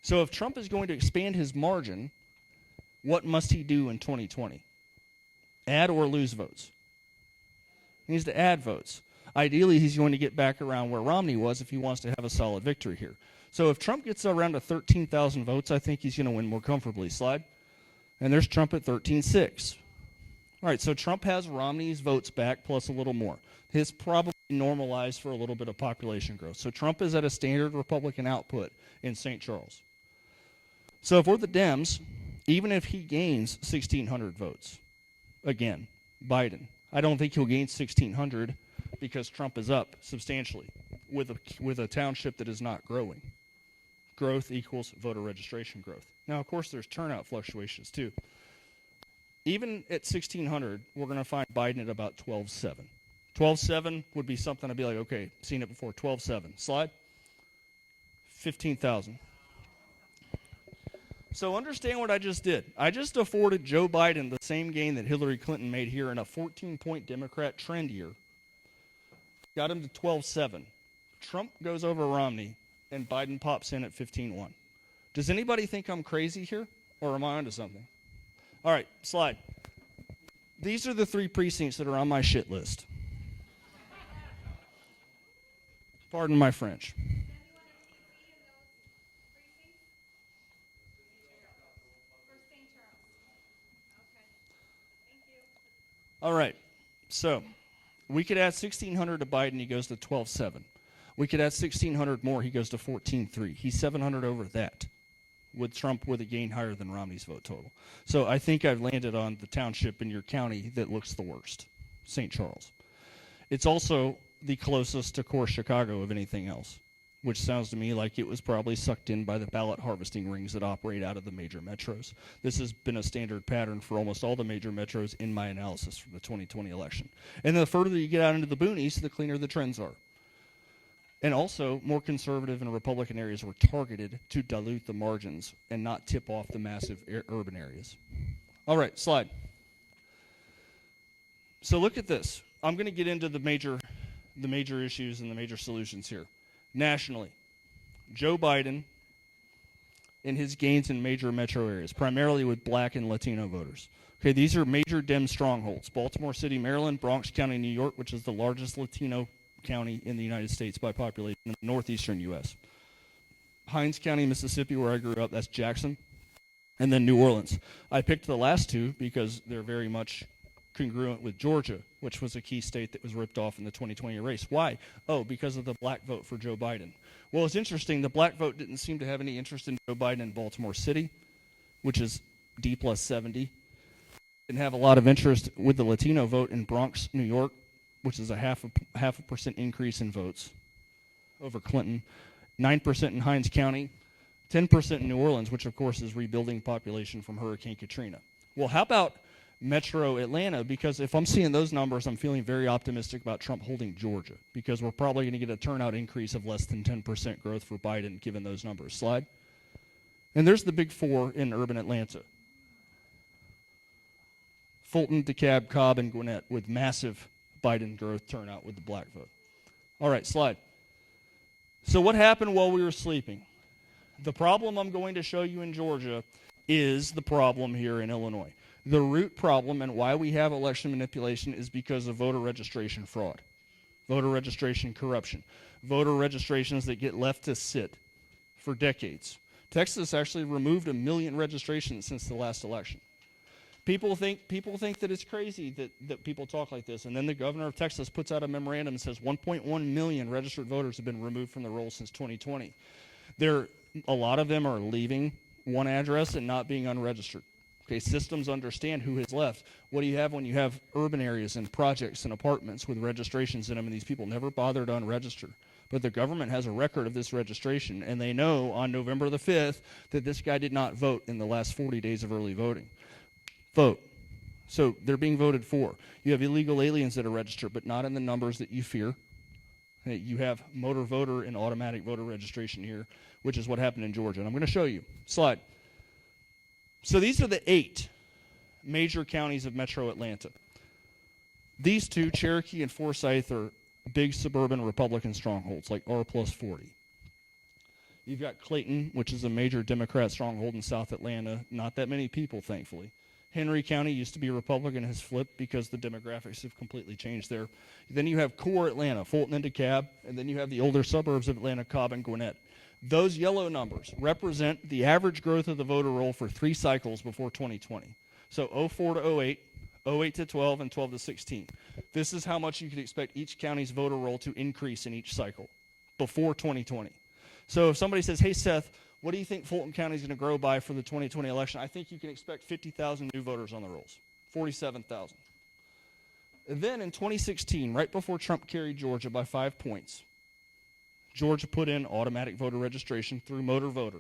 So if Trump is going to expand his margin, what must he do in 2020? Add or lose votes? He needs to add votes. Ideally, he's going to get back around where Romney was if he wants to have a solid victory here. So if Trump gets around to 13,000 votes, I think he's going to win more comfortably. Slide. And there's Trump at 13.6. All right, so Trump has Romney's votes back plus a little more. His probably normalized for a little bit of population growth. So Trump is at a standard Republican output in St. Charles. So if we're the Dems, even if he gains 1,600 votes, again, Biden, I don't think he'll gain 1,600 because Trump is up substantially with a township that is not growing. Growth equals voter registration growth. Now, of course, there's turnout fluctuations, too. Even at 1,600, we're going to find Biden at about 12.7. 12.7 would be something I'd be like, okay, seen it before, 12.7. Slide. 15,000. So understand what I just did. I just afforded Joe Biden the same gain that Hillary Clinton made here in a 14-point Democrat trend year. Got him to 12.7. Trump goes over Romney, and Biden pops in at 15.1. Does anybody think I'm crazy here, or am I onto something? All right, slide. These are the 3 precincts that are on my shit list. Pardon my French. All right, so we could add 1,600 to Biden, he goes to 12.7. We could add 1,600 more, he goes to 14.3. He's 700 over that, with Trump with a gain higher than Romney's vote total. So I think I've landed on the township in your county that looks the worst, St. Charles. It's also the closest to core Chicago of anything else, which sounds to me like it was probably sucked in by the ballot harvesting rings that operate out of the major metros. This has been a standard pattern for almost all the major metros in my analysis from the 2020 election. And the further you get out into the boonies, the cleaner the trends are. And also, more conservative and Republican areas were targeted to dilute the margins and not tip off the massive urban areas. All right, slide. So look at this. I'm going to get into the major issues and the major solutions here. Nationally, Joe Biden and his gains in major metro areas, primarily with black and Latino voters. Okay, these are major Dem strongholds. Baltimore City, Maryland, Bronx County, New York, which is the largest Latino county in the United States by population in the northeastern U.S. Hinds County, Mississippi, where I grew up, that's Jackson. And then New Orleans. I picked the last two because they're very much congruent with Georgia, which was a key state that was ripped off in the 2020 race. Why? Oh, because of the black vote for Joe Biden. Well, it's interesting. The black vote didn't seem to have any interest in Joe Biden in Baltimore City, which is D plus 70. Didn't have a lot of interest with the Latino vote in Bronx, New York, which is a half a percent increase in votes over Clinton. 9% in Hinds County, 10% in New Orleans, which of course is rebuilding population from Hurricane Katrina. Well, how about Metro Atlanta? Because if I'm seeing those numbers, I'm feeling very optimistic about Trump holding Georgia, because we're probably going to get a turnout increase of less than 10% growth for Biden given those numbers. Slide. And there's the big four in urban Atlanta. Fulton, DeKalb, Cobb, and Gwinnett with massive Biden growth turnout with the black vote. All right, slide. So what happened while we were sleeping? The problem I'm going to show you in Georgia is the problem here in Illinois. The root problem and why we have election manipulation is because of voter registration fraud, voter registration corruption, voter registrations that get left to sit for decades. Texas actually removed 1 million registrations since the last election. People think that it's crazy that people talk like this, and then the governor of Texas puts out a memorandum and says 1.1 million registered voters have been removed from the rolls since 2020. A lot of them are leaving one address and not being unregistered. Okay, systems understand who has left. What do you have when you have urban areas and projects and apartments with registrations in them, and these people never bother to unregister? But the government has a record of this registration, and they know on November the 5th that this guy did not vote in the last 40 days of early voting. Vote. So they're being voted for. You have illegal aliens that are registered, but not in the numbers that you fear. You have motor voter and automatic voter registration here, which is what happened in Georgia. And I'm going to show you. Slide. So these are the 8 major counties of metro Atlanta. These two, Cherokee and Forsyth, are big suburban Republican strongholds, like R plus 40. You've got Clayton, which is a major Democrat stronghold in South Atlanta. Not that many people, thankfully. Henry County used to be Republican, has flipped because the demographics have completely changed there. Then you have core Atlanta, Fulton and DeKalb, and then you have the older suburbs of Atlanta, Cobb and Gwinnett. Those yellow numbers represent the average growth of the voter roll for 3 cycles before 2020. So 04 to 08, 08 to 12, and 12 to 16. This is how much you could expect each county's voter roll to increase in each cycle before 2020. So if somebody says, hey, Seth, what do you think Fulton County is going to grow by for the 2020 election? I think you can expect 50,000 new voters on the rolls, 47,000. And then in 2016, right before Trump carried Georgia by 5 points, Georgia put in automatic voter registration through motor voter.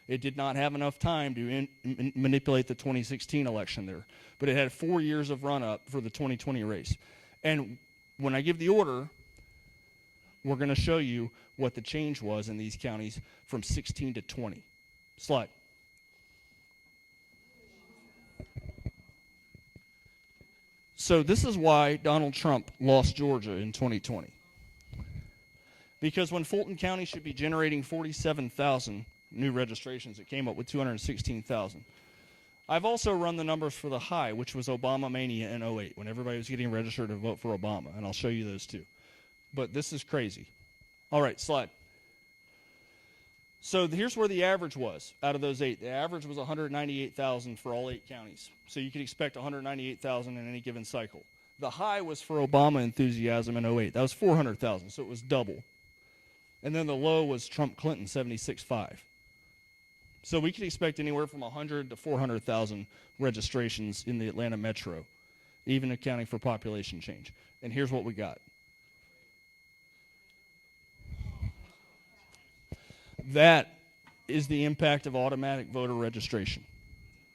It did not have enough time to manipulate the 2016 election there, but it had 4 years of run-up for the 2020 race. And when I give the order, we're going to show you what the change was in these counties from 16 to 20. Slide. So this is why Donald Trump lost Georgia in 2020. Because when Fulton County should be generating 47,000 new registrations, it came up with 216,000. I've also run the numbers for the high, which was Obama mania in 08, when everybody was getting registered to vote for Obama, and I'll show you those too. But this is crazy. All right, slide. So here's where the average was out of those 8. The average was 198,000 for all 8 counties. So you could expect 198,000 in any given cycle. The high was for Obama enthusiasm in 08. That was 400,000, so it was double. And then the low was Trump-Clinton, 76.5. So we could expect anywhere from 100 to 400,000 registrations in the Atlanta metro, even accounting for population change. And here's what we got. That is the impact of automatic voter registration.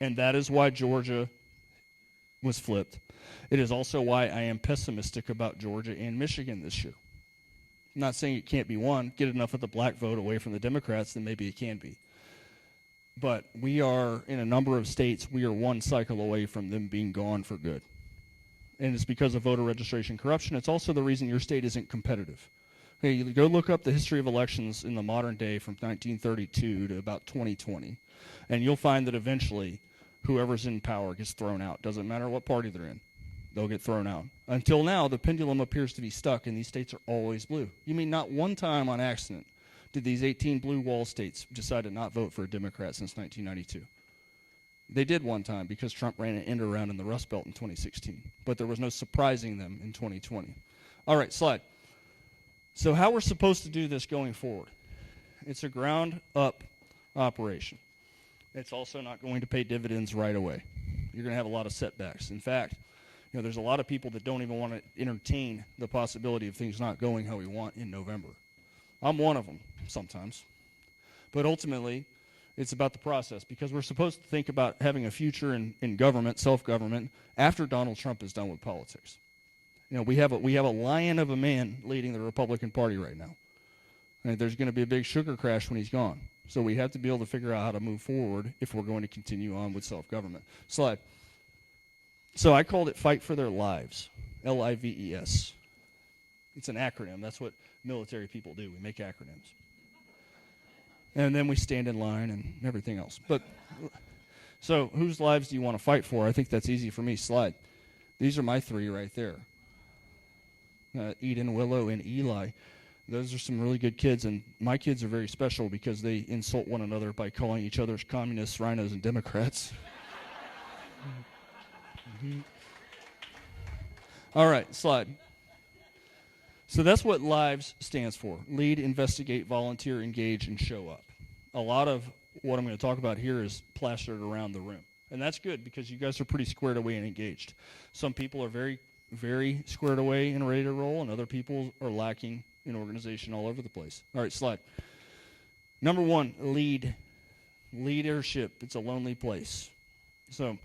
And that is why Georgia was flipped. It is also why I am pessimistic about Georgia and Michigan this year. I'm not saying it can't be won. Get enough of the black vote away from the Democrats, then maybe it can be. But we are, in a number of states, we are one cycle away from them being gone for good. And it's because of voter registration corruption. It's also the reason your state isn't competitive. Okay, you go look up the history of elections in the modern day from 1932 to about 2020, and you'll find that eventually whoever's in power gets thrown out. Doesn't matter what party they're in. They'll get thrown out. Until now, the pendulum appears to be stuck, and these states are always blue. You mean not one time on accident did these 18 blue wall states decide to not vote for a Democrat since 1992? They did one time because Trump ran an end around in the Rust Belt in 2016. But there was no surprising them in 2020. All right, slide. So how we're supposed to do this going forward. It's a ground-up operation. It's also not going to pay dividends right away. You're going to have a lot of setbacks. In fact, there's a lot of people that don't even want to entertain the possibility of things not going how we want in November. I'm one of them sometimes. But ultimately, it's about the process, because we're supposed to think about having a future in government, self-government, after Donald Trump is done with politics. We have a lion of a man leading the Republican Party right now. And there's going to be a big sugar crash when he's gone. So we have to be able to figure out how to move forward if we're going to continue on with self-government. Slide. So I called it Fight for Their Lives, Lives. It's an acronym. That's what military people do. We make acronyms. And then we stand in line and everything else. But so whose lives do you want to fight for? I think that's easy for me. Slide. These are my three right there. Eden, Willow, and Eli. Those are some really good kids, and my kids are very special because they insult one another by calling each other communists, rhinos, and Democrats. All right, slide. So that's what LIVES stands for. Lead, investigate, volunteer, engage, and show up. A lot of what I'm going to talk about here is plastered around the room. And that's good because you guys are pretty squared away and engaged. Some people are very, very squared away and ready to roll, and other people are lacking in organization all over the place. All right, slide. Number one, lead. Leadership. It's a lonely place. So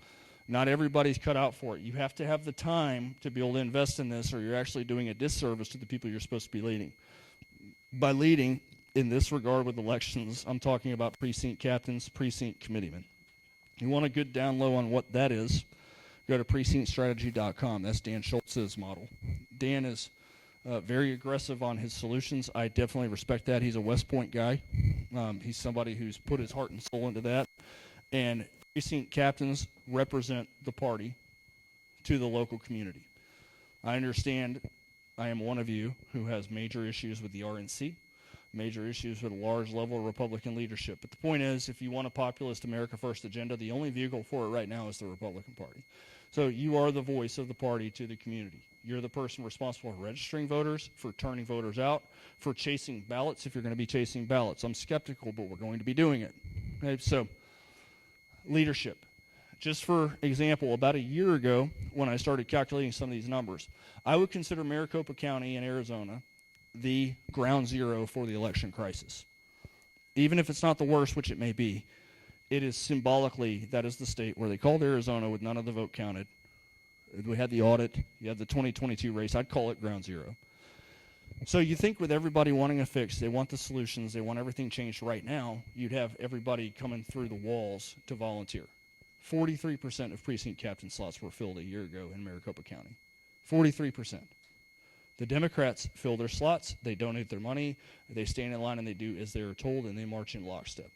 not everybody's cut out for it. You have to have the time to be able to invest in this, or you're actually doing a disservice to the people you're supposed to be leading. By leading, in this regard with elections, I'm talking about precinct captains, precinct committeemen. You want a good down low on what that is, go to precinctstrategy.com. That's Dan Schultz's model. Dan is very aggressive on his solutions. I definitely respect that. He's a West Point guy. He's somebody who's put his heart and soul into that. And precinct captains represent the party to the local community. I understand I am one of you who has major issues with the RNC, major issues with a large level of Republican leadership. But the point is, if you want a populist America First agenda, the only vehicle for it right now is the Republican Party. So you are the voice of the party to the community. You're the person responsible for registering voters, for turning voters out, for chasing ballots if you're going to be chasing ballots. I'm skeptical, but we're going to be doing it. Okay, so leadership. Just for example, about a year ago, when I started calculating some of these numbers, I would consider Maricopa County in Arizona the ground zero for the election crisis. Even if it's not the worst, which it may be, it is symbolically, that is the state where they called Arizona with none of the vote counted. We had the audit. You had the 2022 race. I'd call it ground zero. So you think with everybody wanting a fix, they want the solutions, they want everything changed right now, you'd have everybody coming through the walls to volunteer. 43% of precinct captain slots were filled a year ago in Maricopa County. 43%. The Democrats fill their slots, they donate their money, they stand in line and they do as they are told, and they march in lockstep.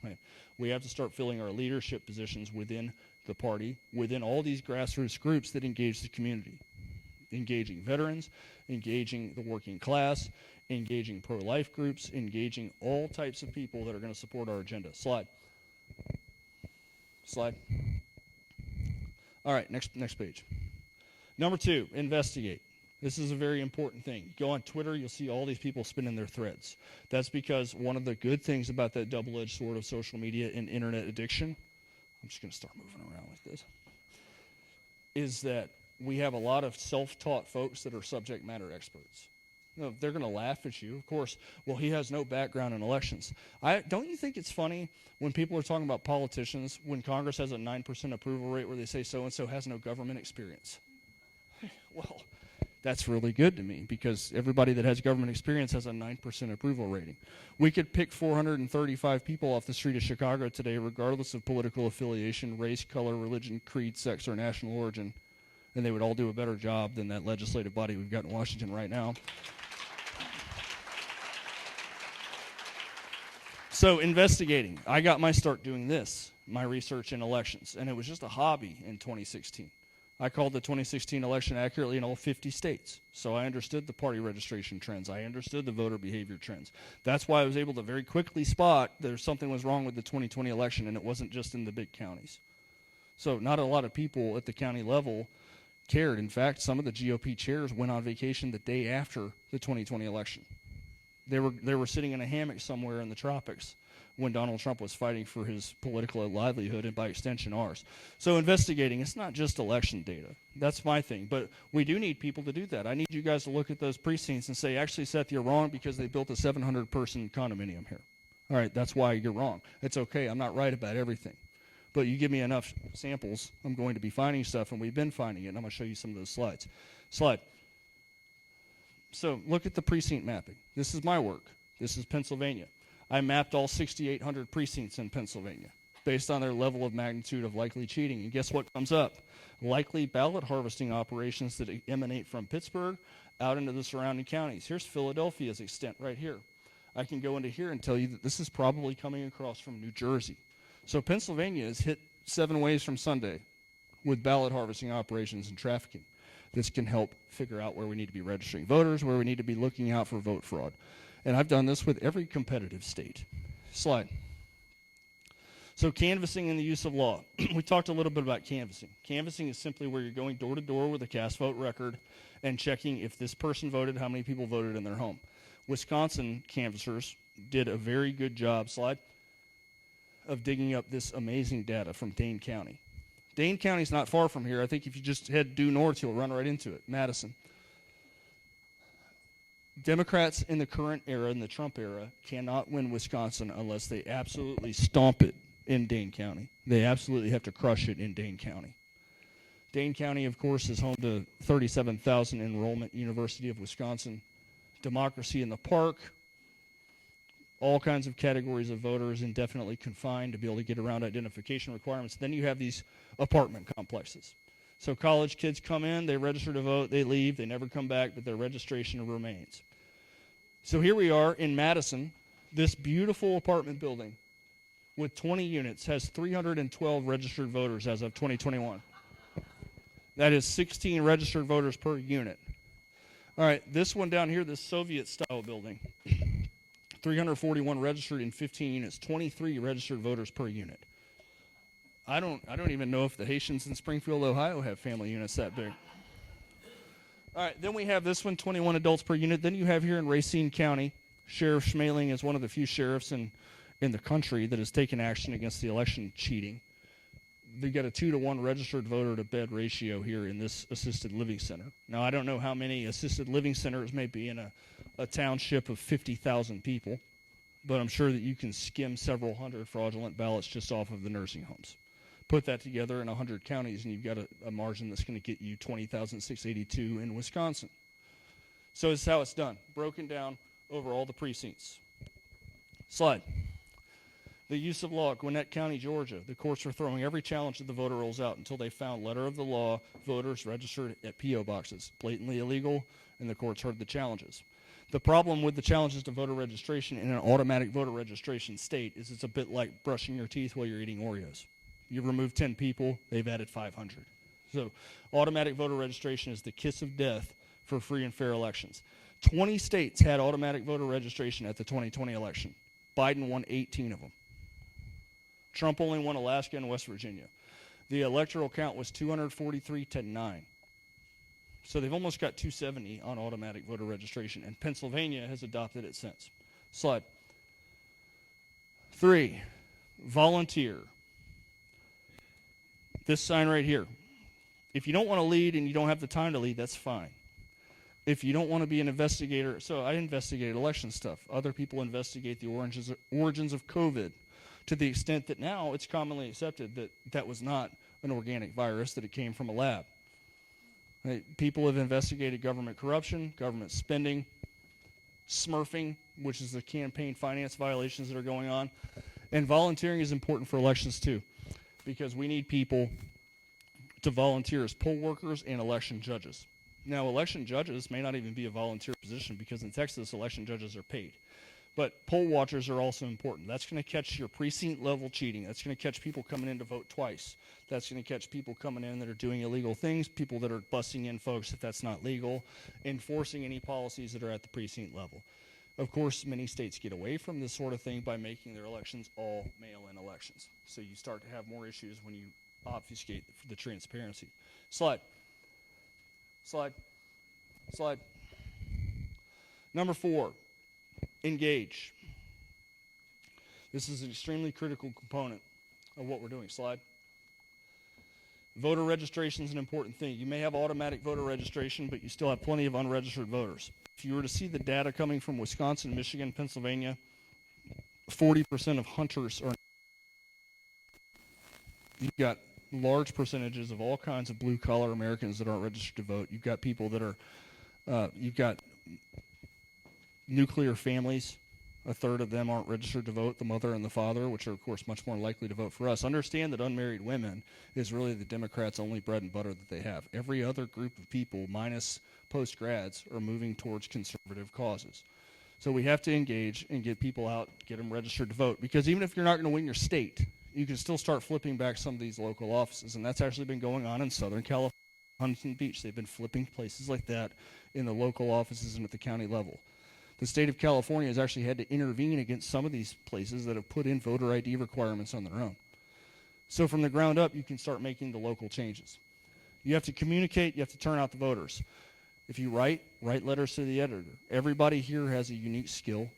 Right. We have to start filling our leadership positions within the party, within all these grassroots groups that engage the community. Engaging veterans, engaging the working class, engaging pro-life groups, engaging all types of people that are going to support our agenda. Slide. Slide. All right, next page. Number 2, investigate. This is a very important thing. Go on Twitter, you'll see all these people spinning their threads. That's because one of the good things about that double-edged sword of social media and internet addiction, I'm just going to start moving around like this, is that we have a lot of self-taught folks that are subject matter experts. They're going to laugh at you. Of course, well, he has no background in elections. Don't you think it's funny when people are talking about politicians, when Congress has a 9% approval rate where they say so-and-so has no government experience? Well, That's really good to me because everybody that has government experience has a 9% approval rating. We could pick 435 people off the street of Chicago today, regardless of political affiliation, race, color, religion, creed, sex, or national origin, and they would all do a better job than that legislative body we've got in Washington right now. So investigating. I got my start doing this, my research in elections, and it was just a hobby in 2016. I called the 2016 election accurately in all 50 states. So I understood the party registration trends. I understood the voter behavior trends. That's why I was able to very quickly spot there's something was wrong with the 2020 election, and it wasn't just in the big counties. So not a lot of people at the county level cared. In fact, some of the GOP chairs went on vacation the day after the 2020 election. They were sitting in a hammock somewhere in the tropics when Donald Trump was fighting for his political livelihood and by extension ours. So investigating, it's not just election data. That's my thing. But we do need people to do that. I need you guys to look at those precincts and say, actually, Seth, you're wrong because they built a 700-person condominium here. All right, that's why you're wrong. It's okay. I'm not right about everything. But you give me enough samples, I'm going to be finding stuff, and we've been finding it, and I'm going to show you some of those slides. Slide. So look at the precinct mapping. This is my work. This is Pennsylvania. I mapped all 6,800 precincts in Pennsylvania based on their level of magnitude of likely cheating. And guess what comes up? Likely ballot harvesting operations that emanate from Pittsburgh out into the surrounding counties. Here's Philadelphia's extent right here. I can go into here and tell you that this is probably coming across from New Jersey. So Pennsylvania is hit 7 ways from Sunday with ballot harvesting operations and trafficking. This can help figure out where we need to be registering voters, where we need to be looking out for vote fraud. And I've done this with every competitive state. Slide. So canvassing and the use of law. We talked a little bit about canvassing. Canvassing is simply where you're going door to door with a cast vote record and checking if this person voted, how many people voted in their home. Wisconsin canvassers did a very good job, slide, of digging up this amazing data from Dane County. Dane County is not far from here. I think if you just head due north, you'll run right into it. Madison. Democrats in the current era, in the Trump era, cannot win Wisconsin unless they absolutely stomp it in Dane County. They absolutely have to crush it in Dane County. Dane County, of course, is home to 37,000 enrollment, University of Wisconsin. Democracy in the park. All kinds of categories of voters indefinitely confined to be able to get around identification requirements. Then you have these apartment complexes. So college kids come in, they register to vote, they leave, they never come back, but their registration remains. So here we are in Madison. This beautiful apartment building with 20 units has 312 registered voters as of 2021. That is 16 registered voters per unit. All right, this one down here, this Soviet-style building, 341 registered in 15 units, 23 registered voters per unit. I don't even know if the Haitians in Springfield, Ohio have family units that big. All right, then we have this one, 21 adults per unit. Then you have here in Racine County, Sheriff Schmaling is one of the few sheriffs in the country that has taken action against the election cheating. They got a 2-to-1 registered voter to bed ratio here in this assisted living center. Now, I don't know how many assisted living centers may be in a township of 50,000 people, but I'm sure that you can skim several hundred fraudulent ballots just off of the nursing homes. Put that together in 100 counties, and you've got a margin that's going to get you 20,682 in Wisconsin. So this is how it's done, broken down over all the precincts. Slide. The use of law, Gwinnett County, Georgia. The courts were throwing every challenge that the voter rolls out until they found letter of the law voters registered at P.O. boxes. Blatantly illegal, and the courts heard the challenges. The problem with the challenges to voter registration in an automatic voter registration state is it's a bit like brushing your teeth while you're eating Oreos. You remove 10 people, they've added 500. So automatic voter registration is the kiss of death for free and fair elections. 20 states had automatic voter registration at the 2020 election. Biden won 18 of them. Trump only won Alaska and West Virginia. The electoral count was 243-9. So they've almost got 270 on automatic voter registration, and Pennsylvania has adopted it since. Slide. 3, volunteer. This sign right here. If you don't want to lead and you don't have the time to lead, that's fine. If you don't want to be an investigator, so I investigated election stuff. Other people investigate the origins of COVID to the extent that now it's commonly accepted that that was not an organic virus, that it came from a lab. Right? People have investigated government corruption, government spending, smurfing, which is the campaign finance violations that are going on. And volunteering is important for elections too, because we need people to volunteer as poll workers and election judges. Now, election judges may not even be a volunteer position because in Texas, election judges are paid. But poll watchers are also important. That's going to catch your precinct level cheating. That's going to catch people coming in to vote twice. That's going to catch people coming in that are doing illegal things, people that are busting in folks if that's not legal, enforcing any policies that are at the precinct level. Of course, many states get away from this sort of thing by making their elections all mail-in elections. So you start to have more issues when you obfuscate the transparency. Slide. Number 4, engage. This is an extremely critical component of what we're doing. Slide. Voter registration is an important thing. You may have automatic voter registration, but you still have plenty of unregistered voters. If you were to see the data coming from Wisconsin, Michigan, Pennsylvania, 40% of hunters are. You've got large percentages of all kinds of blue-collar Americans that aren't registered to vote. You've got people that are, you've got nuclear families. A third of them aren't registered to vote, the mother and the father, which are, of course, much more likely to vote for us. Understand that unmarried women is really the Democrats' only bread and butter that they have. Every other group of people, minus post-grads, are moving towards conservative causes. So we have to engage and get people out, get them registered to vote. Because even if you're not going to win your state, you can still start flipping back some of these local offices. And that's actually been going on in Southern California, Huntington Beach. They've been flipping places like that in the local offices and at the county level. The state of California has actually had to intervene against some of these places that have put in voter ID requirements on their own. So from the ground up, you can start making the local changes. You have to communicate. You have to turn out the voters. If you write letters to the editor. Everybody here has a unique skill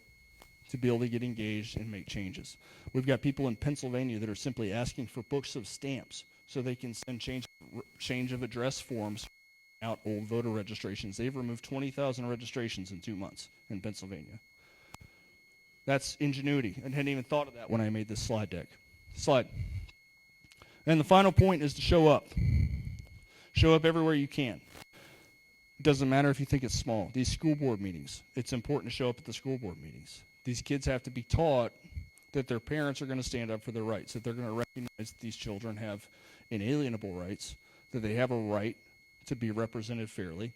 to be able to get engaged and make changes. We've got people in Pennsylvania that are simply asking for books of stamps so they can send change of address forms out old voter registrations. They've removed 20,000 registrations in 2 months in Pennsylvania. That's ingenuity. I hadn't even thought of that when I made this slide deck. Slide. And the final point is to show up. Show up everywhere you can. It doesn't matter if you think it's small. These school board meetings, it's important to show up at the school board meetings. These kids have to be taught that their parents are going to stand up for their rights, that they're going to recognize that these children have inalienable rights, that they have a right to be represented fairly.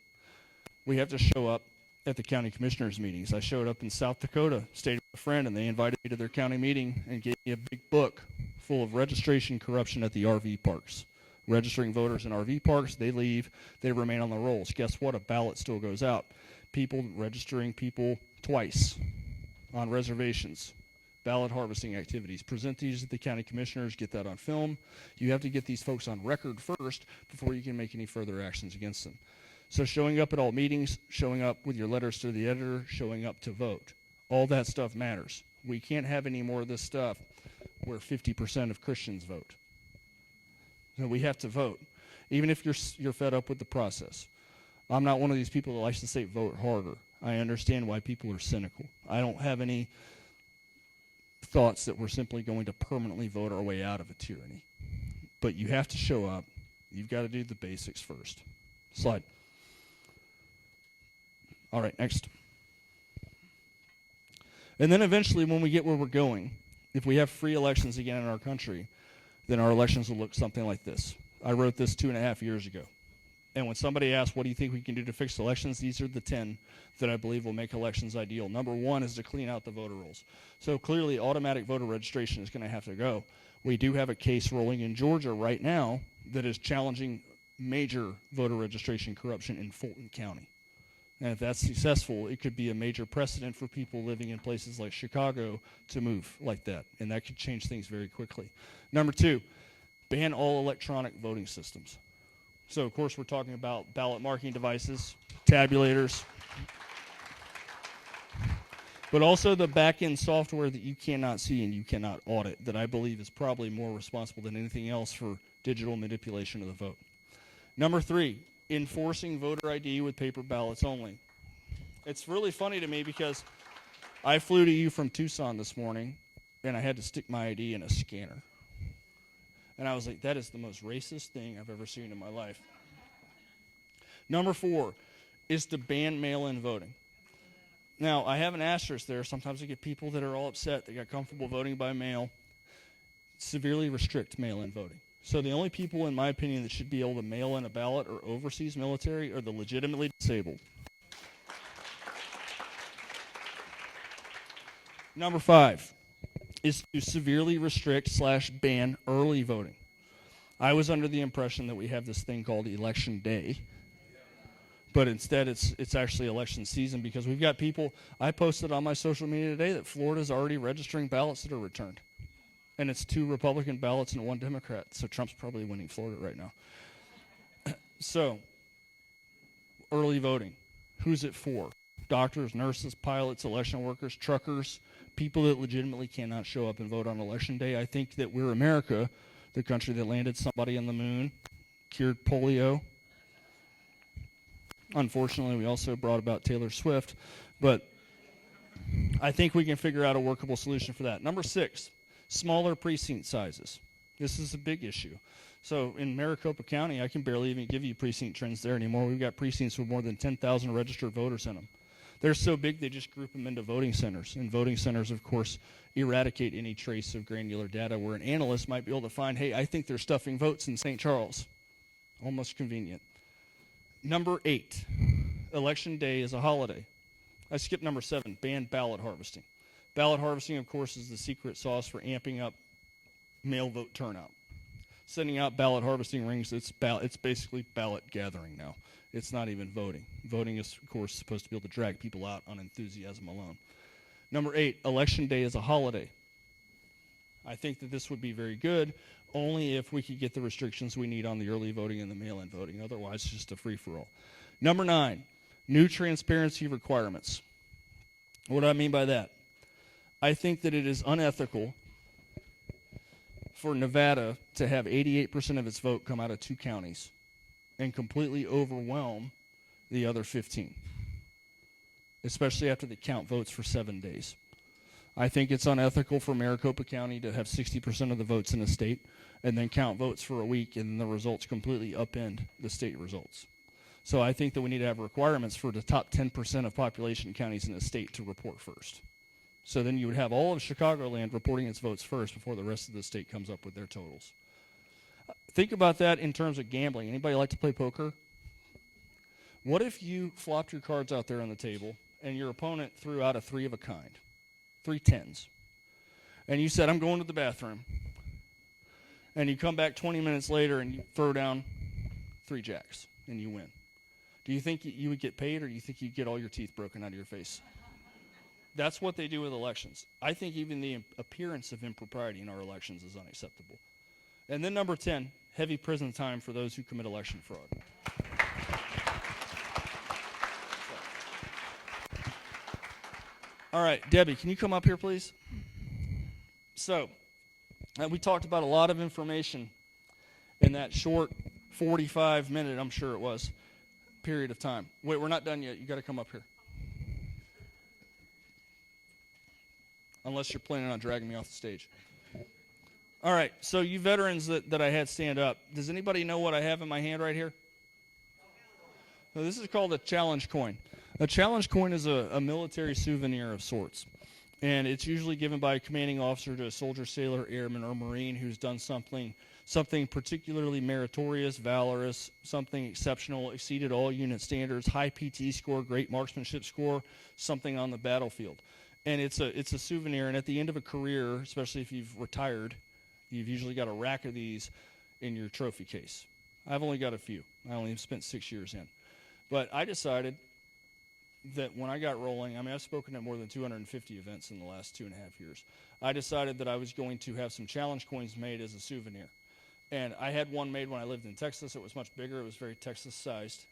We have to show up at the county commissioners' meetings. I showed up in South Dakota, stayed with a friend, and they invited me to their county meeting and gave me a big book full of registration corruption at the RV parks. Registering voters in RV parks, they leave, they remain on the rolls. Guess what? A ballot still goes out. People registering people twice on reservations. Ballot harvesting activities. Present these to the county commissioners, get that on film. You have to get these folks on record first before you can make any further actions against them. So showing up at all meetings, showing up with your letters to the editor, showing up to vote. All that stuff matters. We can't have any more of this stuff where 50% of Christians vote. So we have to vote, even if you're fed up with the process. I'm not one of these people that likes to say vote harder. I understand why people are cynical. I don't have any thoughts that we're simply going to permanently vote our way out of a tyranny. But you have to show up. You've got to do the basics first. Slide. All right, next. And then eventually when we get where we're going, if we have free elections again in our country, then our elections will look something like this. I wrote this 2.5 years ago. And when somebody asks, what do you think we can do to fix elections? These are the 10 that I believe will make elections ideal. Number 1 is to clean out the voter rolls. So clearly automatic voter registration is going to have to go. We do have a case rolling in Georgia right now that is challenging major voter registration corruption in Fulton County. And if that's successful, it could be a major precedent for people living in places like Chicago to move like that. And that could change things very quickly. Number 2, ban all electronic voting systems. So, of course, we're talking about ballot marking devices, tabulators, but also the back-end software that you cannot see and you cannot audit that I believe is probably more responsible than anything else for digital manipulation of the vote. Number 3, enforcing voter ID with paper ballots only. It's really funny to me because I flew to you from Tucson this morning and I had to stick my ID in a scanner. And I was like, that is the most racist thing I've ever seen in my life. Number 4 is to ban mail-in voting. Now, I have an asterisk there. Sometimes I get people that are all upset. They got comfortable voting by mail. Severely restrict mail-in voting. So the only people, in my opinion, that should be able to mail in a ballot or overseas military are the legitimately disabled. Number 5 is to severely restrict / ban early voting. I was under the impression that we have this thing called Election Day, but instead it's actually election season, because we've got people. I posted on my social media today that Florida's already registering ballots that are returned, and it's 2 Republican ballots and 1 Democrat, so Trump's probably winning Florida right now. So, early voting, who's it for? Doctors, nurses, pilots, election workers, truckers, people that legitimately cannot show up and vote on Election Day. I think that we're America, the country that landed somebody on the moon, cured polio. Unfortunately, we also brought about Taylor Swift, but I think we can figure out a workable solution for that. Number 6, smaller precinct sizes. This is a big issue. So in Maricopa County, I can barely even give you precinct trends there anymore. We've got precincts with more than 10,000 registered voters in them. They're so big they just group them into voting centers. And voting centers, of course, eradicate any trace of granular data, where an analyst might be able to find, hey, I think they're stuffing votes in St. Charles. Almost convenient. Number 8, Election Day is a holiday. I skipped number 7, ban ballot harvesting. Ballot harvesting, of course, is the secret sauce for amping up mail vote turnout. Sending out ballot harvesting rings, it's basically ballot gathering now. It's not even voting. Voting is, of course, supposed to be able to drag people out on enthusiasm alone. Number 8, Election Day is a holiday. I think that this would be very good, only if we could get the restrictions we need on the early voting and the mail-in voting. Otherwise, it's just a free-for-all. Number 9, new transparency requirements. What do I mean by that? I think that it is unethical for Nevada to have 88% of its vote come out of 2 counties and completely overwhelm the other 15, especially after they count votes for 7 days. I think it's unethical for Maricopa County to have 60% of the votes in the state and then count votes for a week, and the results completely upend the state results. So I think that we need to have requirements for the top 10% of population counties in the state to report first. So then you would have all of Chicagoland reporting its votes first before the rest of the state comes up with their totals. Think about that in terms of gambling. Anybody like to play poker? What if you flopped your cards out there on the table and your opponent threw out a 3 of a kind, 3 tens, and you said, I'm going to the bathroom, and you come back 20 minutes later and you throw down 3 jacks and you win? Do you think you would get paid, or do you think you'd get all your teeth broken out of your face? That's what they do with elections. I think even the appearance of impropriety in our elections is unacceptable. And then number 10, heavy prison time for those who commit election fraud. All right, Debbie, can you come up here, please? So, we talked about a lot of information in that short 45-minute, I'm sure it was, period of time. Wait, we're not done yet. You got to come up here. Unless you're planning on dragging me off the stage. All right, so you veterans that I had stand up, does anybody know what I have in my hand right here? So this is called a challenge coin. A challenge coin is a military souvenir of sorts. And it's usually given by a commanding officer to a soldier, sailor, airman, or Marine who's done something particularly meritorious, valorous, something exceptional, exceeded all unit standards, high PT score, great marksmanship score, something on the battlefield. And it's a souvenir, and at the end of a career, especially if you've retired, you've usually got a rack of these in your trophy case. I've only got a few. I only spent 6 years in. But I decided that when I got rolling, I've spoken at more than 250 events in the last 2.5 years. I decided that I was going to have some challenge coins made as a souvenir. And I had one made when I lived in Texas. It was much bigger. It was very Texas-sized.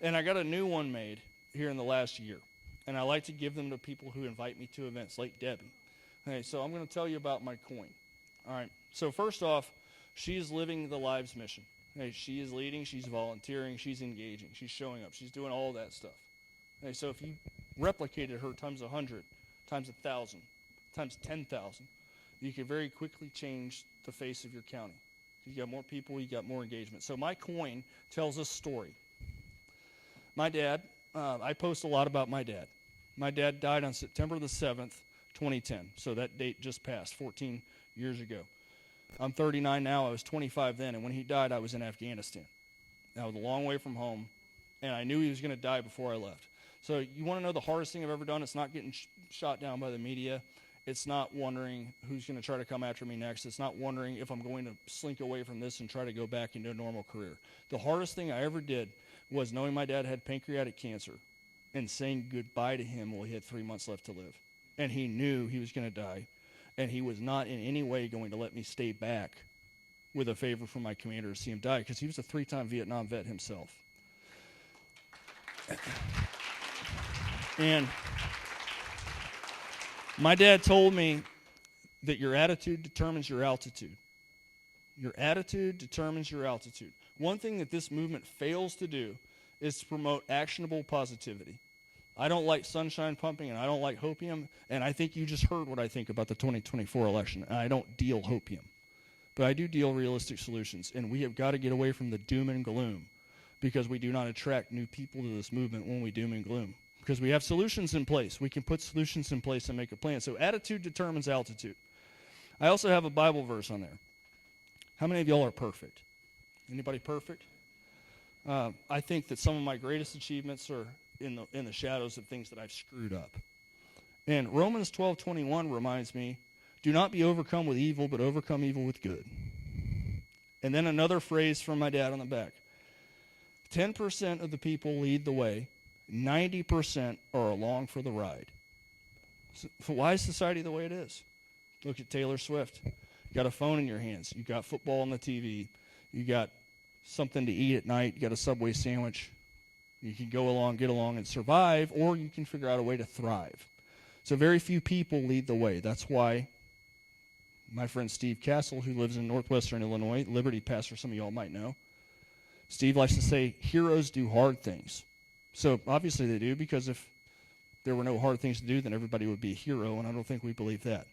And I got a new one made here in the last year. And I like to give them to people who invite me to events, like Debbie. Okay, so I'm going to tell you about my coin. All right, so first off, she is living the Lives mission. Okay, she is leading, she's volunteering, she's engaging, she's showing up, she's doing all that stuff. Okay, so if you replicated her times 100, times 1,000, times 10,000, you can very quickly change the face of your county. You got more people, you got more engagement. So my coin tells a story. My dad, I post a lot about my dad. My dad died on September the 7th, 2010. So that date just passed, 14 years ago. I'm 39 now. I was 25 then. And when he died, I was in Afghanistan. I was a long way from home. And I knew he was going to die before I left. So you want to know the hardest thing I've ever done? It's not getting shot down by the media. It's not wondering who's going to try to come after me next. It's not wondering if I'm going to slink away from this and try to go back into a normal career. The hardest thing I ever did was knowing my dad had pancreatic cancer and saying goodbye to him while he had 3 months left to live. And he knew he was going to die. And he was not in any way going to let me stay back with a favor from my commander to see him die, because he was a 3-time Vietnam vet himself. And my dad told me that your attitude determines your altitude. Your attitude determines your altitude. One thing that this movement fails to do is to promote actionable positivity. I don't like sunshine pumping, and I don't like hopium, and I think you just heard what I think about the 2024 election, and I don't deal hopium. But I do deal realistic solutions, and we have got to get away from the doom and gloom, because we do not attract new people to this movement when we doom and gloom. Because we have solutions in place. We can put solutions in place and make a plan. So attitude determines altitude. I also have a Bible verse on there. How many of y'all are perfect? Anybody perfect? I think that some of my greatest achievements are in the shadows of things that I've screwed up. And Romans 12:21 reminds me, do not be overcome with evil, but overcome evil with good. And then another phrase from my dad on the back. 10% of the people lead the way. 90% are along for the ride. So why is society the way it is? Look at Taylor Swift. You got a phone in your hands. You got football on the TV. You got something to eat at night. You got a Subway sandwich. You can go along, get along, and survive, or you can figure out a way to thrive. So very few people lead the way. That's why my friend Seth Keshel, who lives in northwestern Illinois, Liberty pastor, some of y'all might know, Steve likes to say, heroes do hard things. So obviously they do, because if there were no hard things to do, then everybody would be a hero, and I don't think we believe that.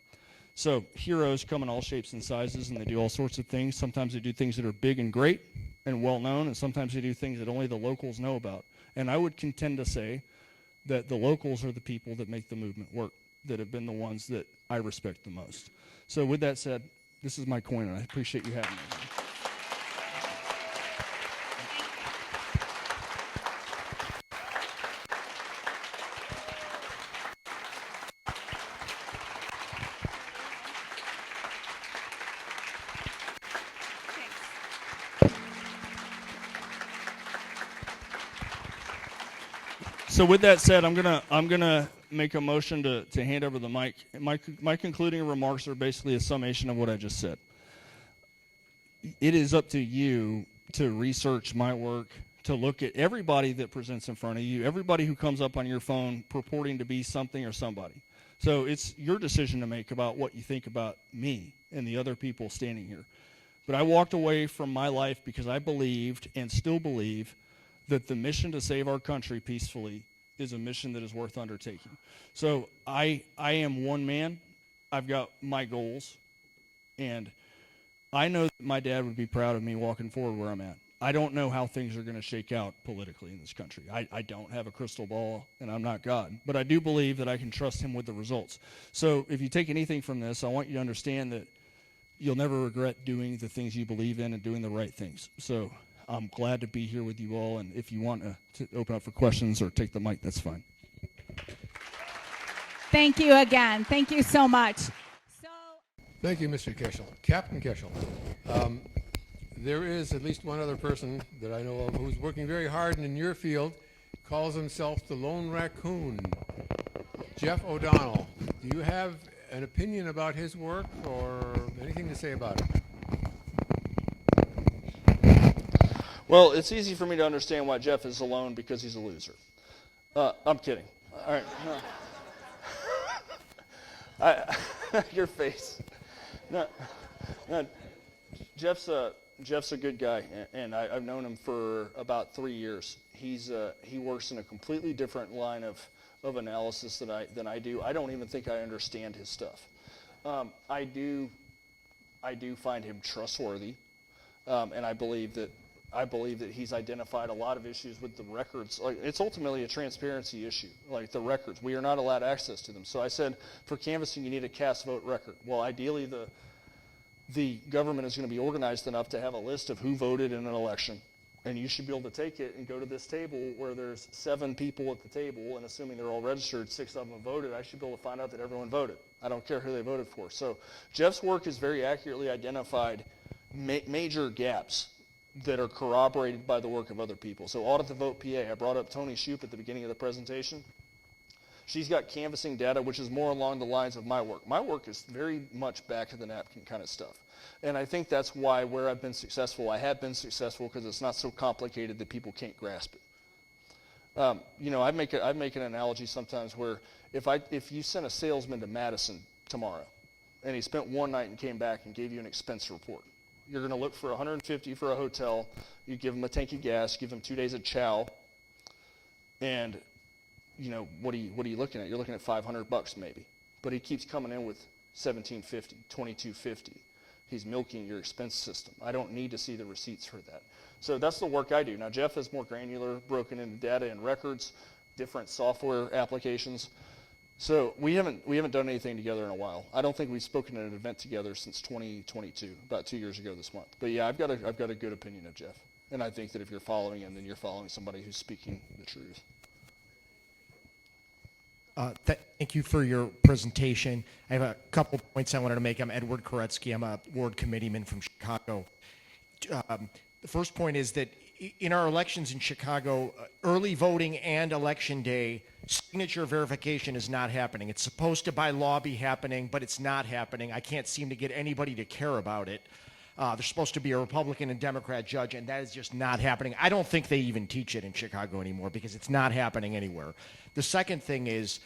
So heroes come in all shapes and sizes, and they do all sorts of things. Sometimes they do things that are big and great and well-known, and sometimes they do things that only the locals know about. And I would contend to say that the locals are the people that make the movement work, that have been the ones that I respect the most. So with that said, this is my coin, and I appreciate you having me. So with that said, I'm gonna make a motion to hand over the mic. My concluding remarks are basically a summation of what I just said. It is up to you to research my work, to look at everybody that presents in front of you, everybody who comes up on your phone purporting to be something or somebody. So it's your decision to make about what you think about me and the other people standing here. But I walked away from my life because I believed and still believe that the mission to save our country peacefully is a mission that is worth undertaking. So I am one man. I've got my goals, and I know that my dad would be proud of me walking forward where I'm at. I don't know how things are going to shake out politically in this country. I don't have a crystal ball, and I'm not God. But I do believe that I can trust him with the results. So if you take anything from this, I want you to understand that you'll never regret doing the things you believe in and doing the right things. So I'm glad to be here with you all, and if you want to open up for questions or take the mic, that's fine. Thank you again. Thank you so much. Thank you, Mr. Keshel. Captain Keshel. There is at least one other person that I know of who's working very hard and in your field, calls himself the Lone Raccoon. Jeff O'Donnell. Do you have an opinion about his work or anything to say about it? Well, it's easy for me to understand why Jeff is alone, because he's a loser. I'm kidding. All right. Your face. No, Jeff's a good guy, and I've known him for about 3 years. He works in a completely different line of analysis than I do. I don't even think I understand his stuff. I do find him trustworthy, and I believe that I believe that he's identified a lot of issues with the records. Like, it's ultimately a transparency issue, like the records. We are not allowed access to them. So I said, for canvassing, you need a cast vote record. Well, ideally, the government is going to be organized enough to have a list of who voted in an election. And you should be able to take it and go to this table where there's 7 people at the table, and assuming they're all registered, 6 of them voted, I should be able to find out that everyone voted. I don't care who they voted for. So Jeff's work has very accurately identified major gaps that are corroborated by the work of other people. So Audit the Vote PA, I brought up Tony Shoup at the beginning of the presentation. She's got canvassing data, which is more along the lines of my work. My work is very much back of the napkin kind of stuff. And I think that's why where I've been successful, I have been successful because it's not so complicated that people can't grasp it. I make an analogy sometimes where if you sent a salesman to Madison tomorrow and he spent one night and came back and gave you an expense report, you're going to look for $150 for a hotel, you give him a tank of gas, give him 2 days of chow, and what are you looking at? You're looking at $500 maybe. But he keeps coming in with $1,750, $2,250. He's milking your expense system. I don't need to see the receipts for that. So that's the work I do. Now, Jeff is more granular, broken into data and records, different software applications. So we haven't done anything together in a while. I don't think we've spoken at an event together since 2022, about 2 years ago this month. But yeah, I've got a good opinion of Jeff. And I think that if you're following him, then you're following somebody who's speaking the truth. Thank you for your presentation. I have a couple points I wanted to make. I'm Edward Koretsky. I'm a ward committeeman from Chicago. The first point is that in our elections in Chicago, early voting and election day, signature verification is not happening. It's supposed to by law be happening, but it's not happening. I can't seem to get anybody to care about it. There's supposed to be a Republican and Democrat judge, and that is just not happening. I don't think they even teach it in Chicago anymore because it's not happening anywhere. The second thing is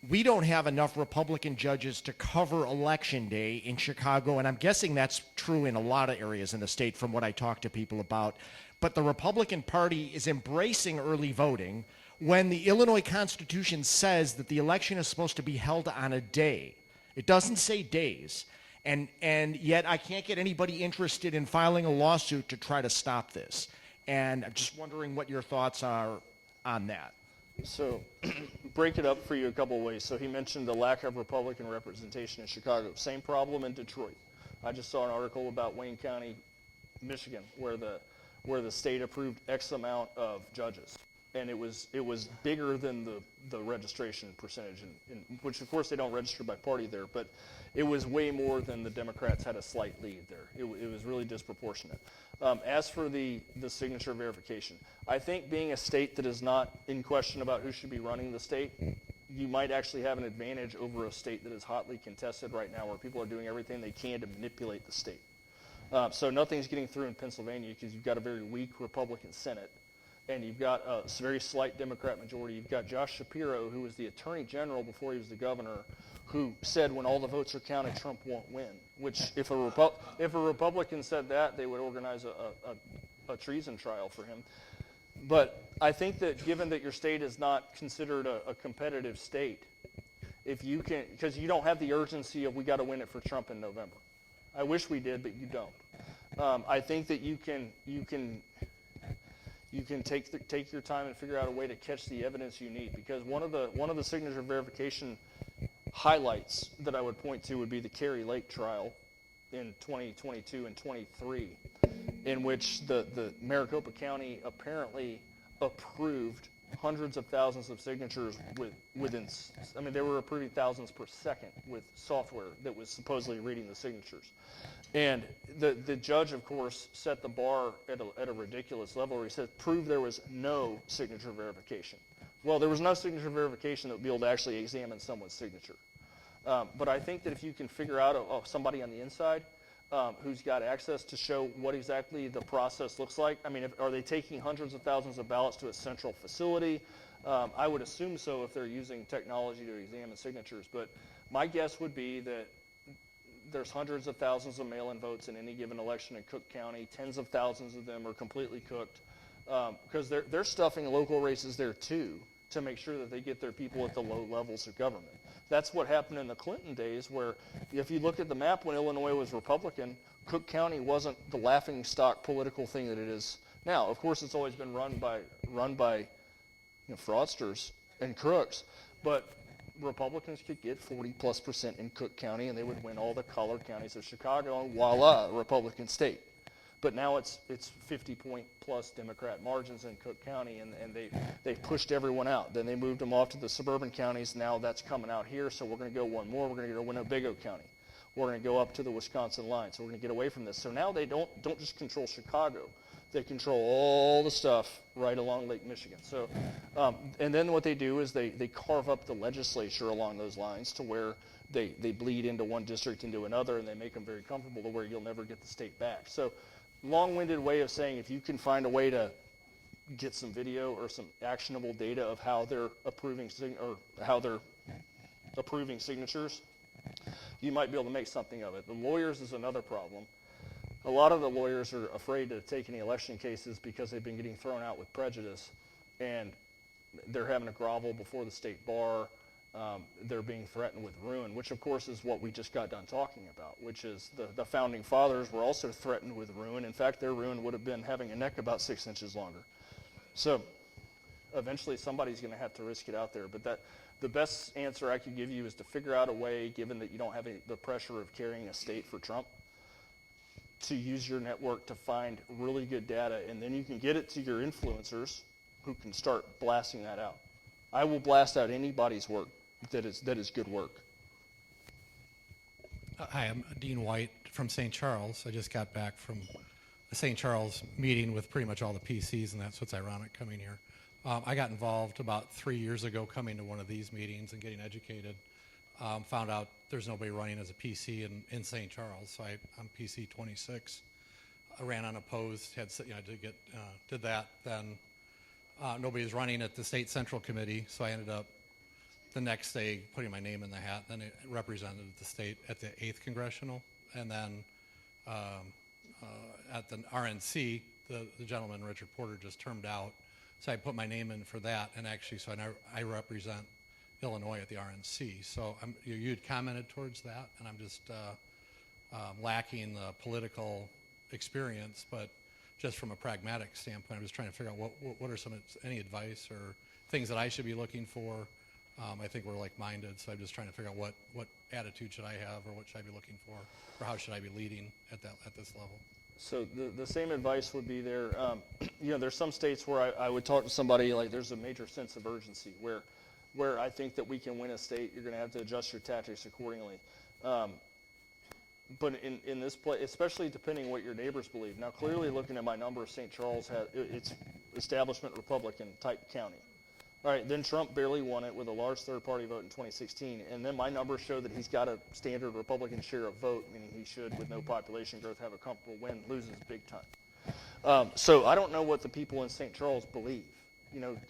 we don't have enough Republican judges to cover Election Day in Chicago, and I'm guessing that's true in a lot of areas in the state from what I talk to people about. But the Republican Party is embracing early voting when the Illinois Constitution says that the election is supposed to be held on a day. It doesn't say days. And yet I can't get anybody interested in filing a lawsuit to try to stop this. And I'm just wondering what your thoughts are on that. So break it up for you a couple of ways. So he mentioned the lack of Republican representation in Chicago. Same problem in Detroit. I just saw an article about Wayne County, Michigan, where the state approved X amount of judges. And it was bigger than the registration percentage, which of course they don't register by party there, but it was way more than the Democrats had a slight lead there. It was really disproportionate. As for the signature verification, I think being a state that is not in question about who should be running the state, you might actually have an advantage over a state that is hotly contested right now where people are doing everything they can to manipulate the state. So nothing's getting through in Pennsylvania because you've got a very weak Republican Senate. And you've got a very slight Democrat majority. You've got Josh Shapiro, who was the attorney general before he was the governor, who said when all the votes are counted, Trump won't win. Which, if a Republican said that, they would organize a treason trial for him. But I think that given that your state is not considered a competitive state, if you can, because you don't have the urgency of we got to win it for Trump in November. I wish we did, but you don't. I think that you can take your time and figure out a way to catch the evidence you need, because one of the signature verification highlights that I would point to would be the Kerry Lake trial in 2022 and 23, in which the Maricopa County apparently approved hundreds of thousands of signatures they were approving thousands per second with software that was supposedly reading the signatures. And the judge, of course, set the bar at a ridiculous level where he said, prove there was no signature verification. Well, there was no signature verification that would be able to actually examine someone's signature. But I think that if you can figure out somebody on the inside who's got access to show what exactly the process looks like. I mean, are they taking hundreds of thousands of ballots to a central facility? I would assume so if they're using technology to examine signatures. But my guess would be that there's hundreds of thousands of mail-in votes in any given election in Cook County. Tens of thousands of them are completely cooked because they're stuffing local races there too to make sure that they get their people at the low levels of government. That's what happened in the Clinton days, where if you look at the map when Illinois was Republican, Cook County wasn't the laughingstock political thing that it is Now, of course, it's always been run by fraudsters and crooks, but Republicans could get 40+% in Cook County, and they would win all the collar counties of Chicago, and voila, a Republican state. But now it's 50-point plus Democrat margins in Cook County, and they've pushed everyone out. Then they moved them off to the suburban counties. Now that's coming out here, so we're going to go one more. We're going to go to Winnebago County. We're going to go up to the Wisconsin line, so we're going to get away from this. So now they don't just control Chicago. They control all the stuff right along Lake Michigan. So, and then what they do is they carve up the legislature along those lines to where they bleed into one district into another, and they make them very comfortable to where you'll never get the state back. So, long-winded way of saying if you can find a way to get some video or some actionable data of how they're approving signatures, you might be able to make something of it. The lawyers is another problem. A lot of the lawyers are afraid to take any election cases because they've been getting thrown out with prejudice, and they're having to grovel before the state bar. They're being threatened with ruin, which of course is what we just got done talking about, which is the founding fathers were also threatened with ruin. In fact, their ruin would have been having a neck about 6 inches longer. So eventually somebody's going to have to risk it out there. But the best answer I could give you is to figure out a way, given that you don't have the pressure of carrying a state for Trump, to use your network to find really good data, and then you can get it to your influencers who can start blasting that out. I will blast out anybody's work that is good work. Hi, I'm Dean White from St. Charles. I just got back from the St. Charles meeting with pretty much all the PCs, and that's what's ironic coming here. I got involved about 3 years ago coming to one of these meetings and getting educated. Found out there's nobody running as a PC in St. Charles, so I'm PC 26. I ran unopposed, did that. Then nobody was running at the state central committee, so I ended up the next day putting my name in the hat. Then it represented the state at the 8th Congressional, and then at the RNC, the gentleman, Richard Porter, just termed out. So I put my name in for that, and actually, so I represent Illinois at the RNC. So you had commented towards that, and I'm just lacking the political experience, but just from a pragmatic standpoint, I'm just trying to figure out what are any advice or things that I should be looking for. I think we're like-minded, so I'm just trying to figure out what attitude should I have, or what should I be looking for, or how should I be leading at this level. So the same advice would be there. There's some states where I would talk to somebody like there's a major sense of urgency where I think that we can win a state. You're going to have to adjust your tactics accordingly. But in this place, especially depending what your neighbors believe. Now, clearly looking at my number, St. Charles it's establishment Republican type county. All right, then Trump barely won it with a large third-party vote in 2016, and then my numbers show that he's got a standard Republican share of vote, meaning he should, with no population growth, have a comfortable win, loses big time. So I don't know what the people in St. Charles believe.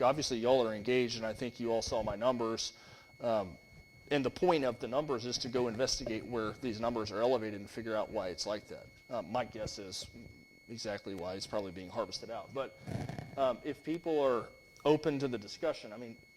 Obviously y'all are engaged, and I think you all saw my numbers. And the point of the numbers is to go investigate where these numbers are elevated and figure out why it's like that. My guess is exactly why it's probably being harvested out. But if people are open to the discussion,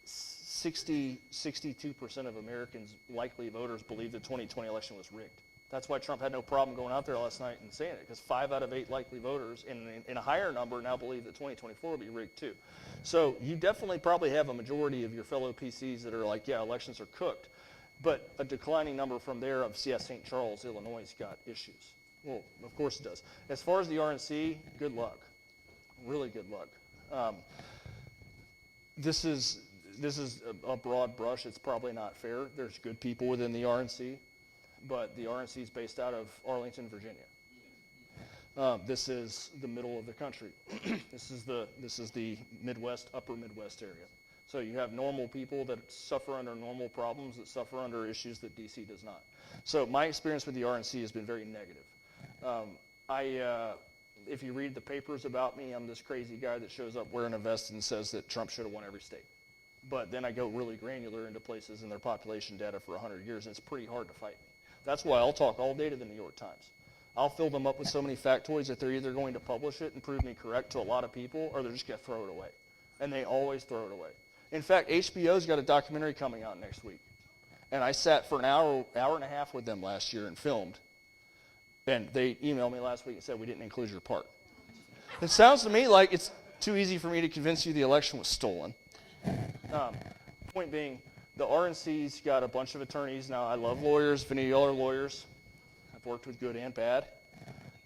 62% of Americans, likely voters, believe the 2020 election was rigged. That's why Trump had no problem going out there last night and saying it, because 5 out of 8 likely voters, in a higher number, now believe that 2024 will be rigged too. So you definitely probably have a majority of your fellow PCs that are like, yeah, elections are cooked. But a declining number from there of, St. Charles, Illinois has got issues. Well, of course it does. As far as the RNC, good luck. Really good luck. This is a broad brush. It's probably not fair. There's good people within the RNC, but the RNC is based out of Arlington, Virginia. This is the middle of the country. This is the Midwest, upper Midwest area. So you have normal people that suffer under normal problems, that suffer under issues that DC does not. So my experience with the RNC has been very negative. If you read the papers about me, I'm this crazy guy that shows up wearing a vest and says that Trump should have won every state. But then I go really granular into places and their population data for 100 years, and it's pretty hard to fight me. That's why I'll talk all day to the New York Times. I'll fill them up with so many factoids that they're either going to publish it and prove me correct to a lot of people, or they're just going to throw it away. And they always throw it away. In fact, HBO's got a documentary coming out next week. And I sat for an hour and a half with them last year and filmed. And they emailed me last week and said, we didn't include your part. It sounds to me like it's too easy for me to convince you the election was stolen. Point being, the RNC's got a bunch of attorneys. Now, I love lawyers. If any of y'all are lawyers, I've worked with good and bad.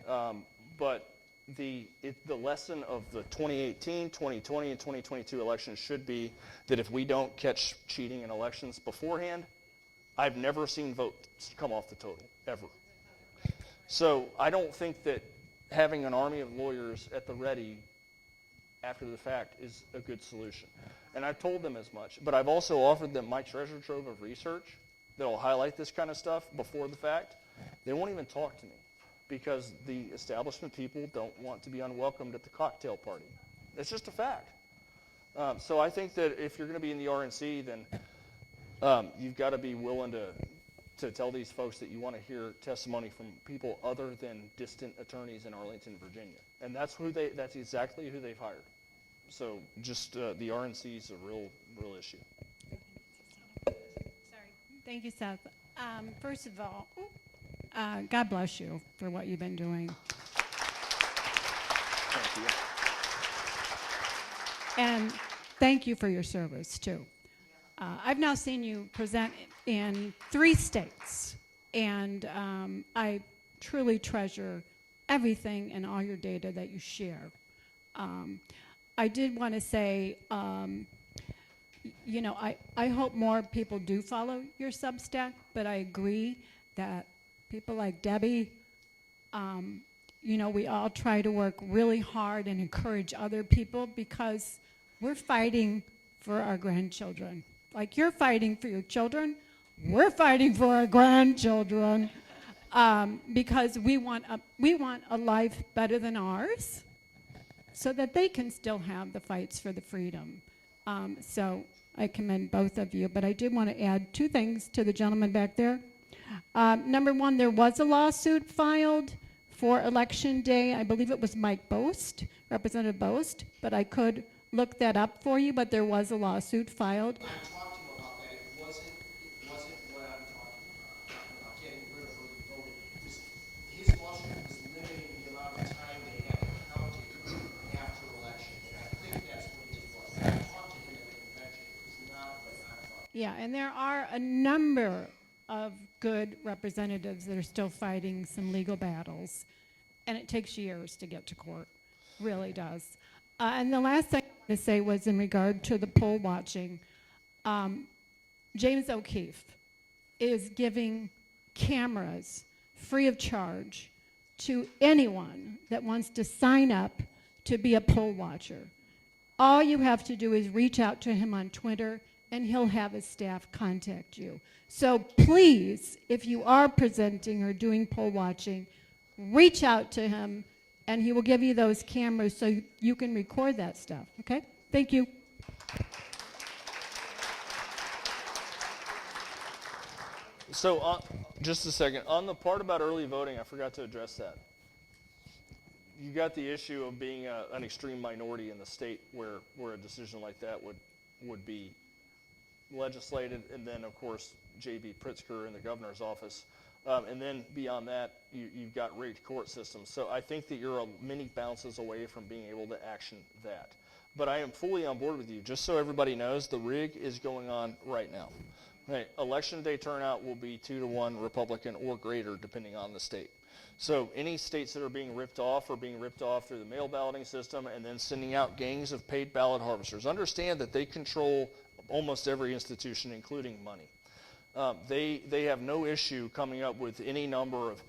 But the lesson of the 2018, 2020, and 2022 elections should be that if we don't catch cheating in elections beforehand, I've never seen votes come off the total, ever. So I don't think that having an army of lawyers at the ready after the fact is a good solution. And I've told them as much, but I've also offered them my treasure trove of research that will highlight this kind of stuff before the fact. They won't even talk to me because the establishment people don't want to be unwelcomed at the cocktail party. It's just a fact. So I think that if you're going to be in the RNC, then you've got to be willing to tell these folks that you want to hear testimony from people other than distant attorneys in Arlington, Virginia. And that's exactly who they've hired. So just the RNC is a real issue. Sorry. Thank you, Seth. First of all, God bless you for what you've been doing. Thank you. And thank you for your service, too. I've now seen you present in 3 states, and I truly treasure everything and all your data that you share. I did want to say, I hope more people do follow your Substack, but I agree that people like Debbie, we all try to work really hard and encourage other people because we're fighting for our grandchildren. Like you're fighting for your children, we're fighting for our grandchildren because we want a life better than ours, so that they can still have the fights for the freedom. So I commend both of you. But I did want to add 2 things to the gentleman back there. Number 1, there was a lawsuit filed for Election Day. I believe it was Mike Boast, Representative Boast, but I could look that up for you, but there was a lawsuit filed. I talked to him about that. It wasn't what I'm talking about getting rid of early voting. His lawsuit was limiting the amount of time they had to count it after election. And I think that's what his was. I talked to him at the convention. It was not what I thought. Yeah, and there are a number of good representatives that are still fighting some legal battles, and it takes years to get to court. Really does. And the last thing I want to say was in regard to the poll watching. James O'Keefe is giving cameras free of charge to anyone that wants to sign up to be a poll watcher. All you have to do is reach out to him on Twitter, and he'll have his staff contact you. So please, if you are presenting or doing poll watching, reach out to him, and he will give you those cameras so you can record that stuff, okay? Thank you. So just a second. On the part about early voting, I forgot to address that. You got the issue of being an extreme minority in the state where a decision like that would be legislated, and then, of course, J.B. Pritzker in the governor's office. And then beyond that, you've got rigged court systems. So I think that you're many bounces away from being able to action that. But I am fully on board with you. Just so everybody knows, the rig is going on right now. Right. Election day turnout will be 2-1 Republican or greater, depending on the state. So any states that are being ripped off are being ripped off through the mail balloting system and then sending out gangs of paid ballot harvesters. Understand that they control almost every institution, including money. They have no issue coming up with any number of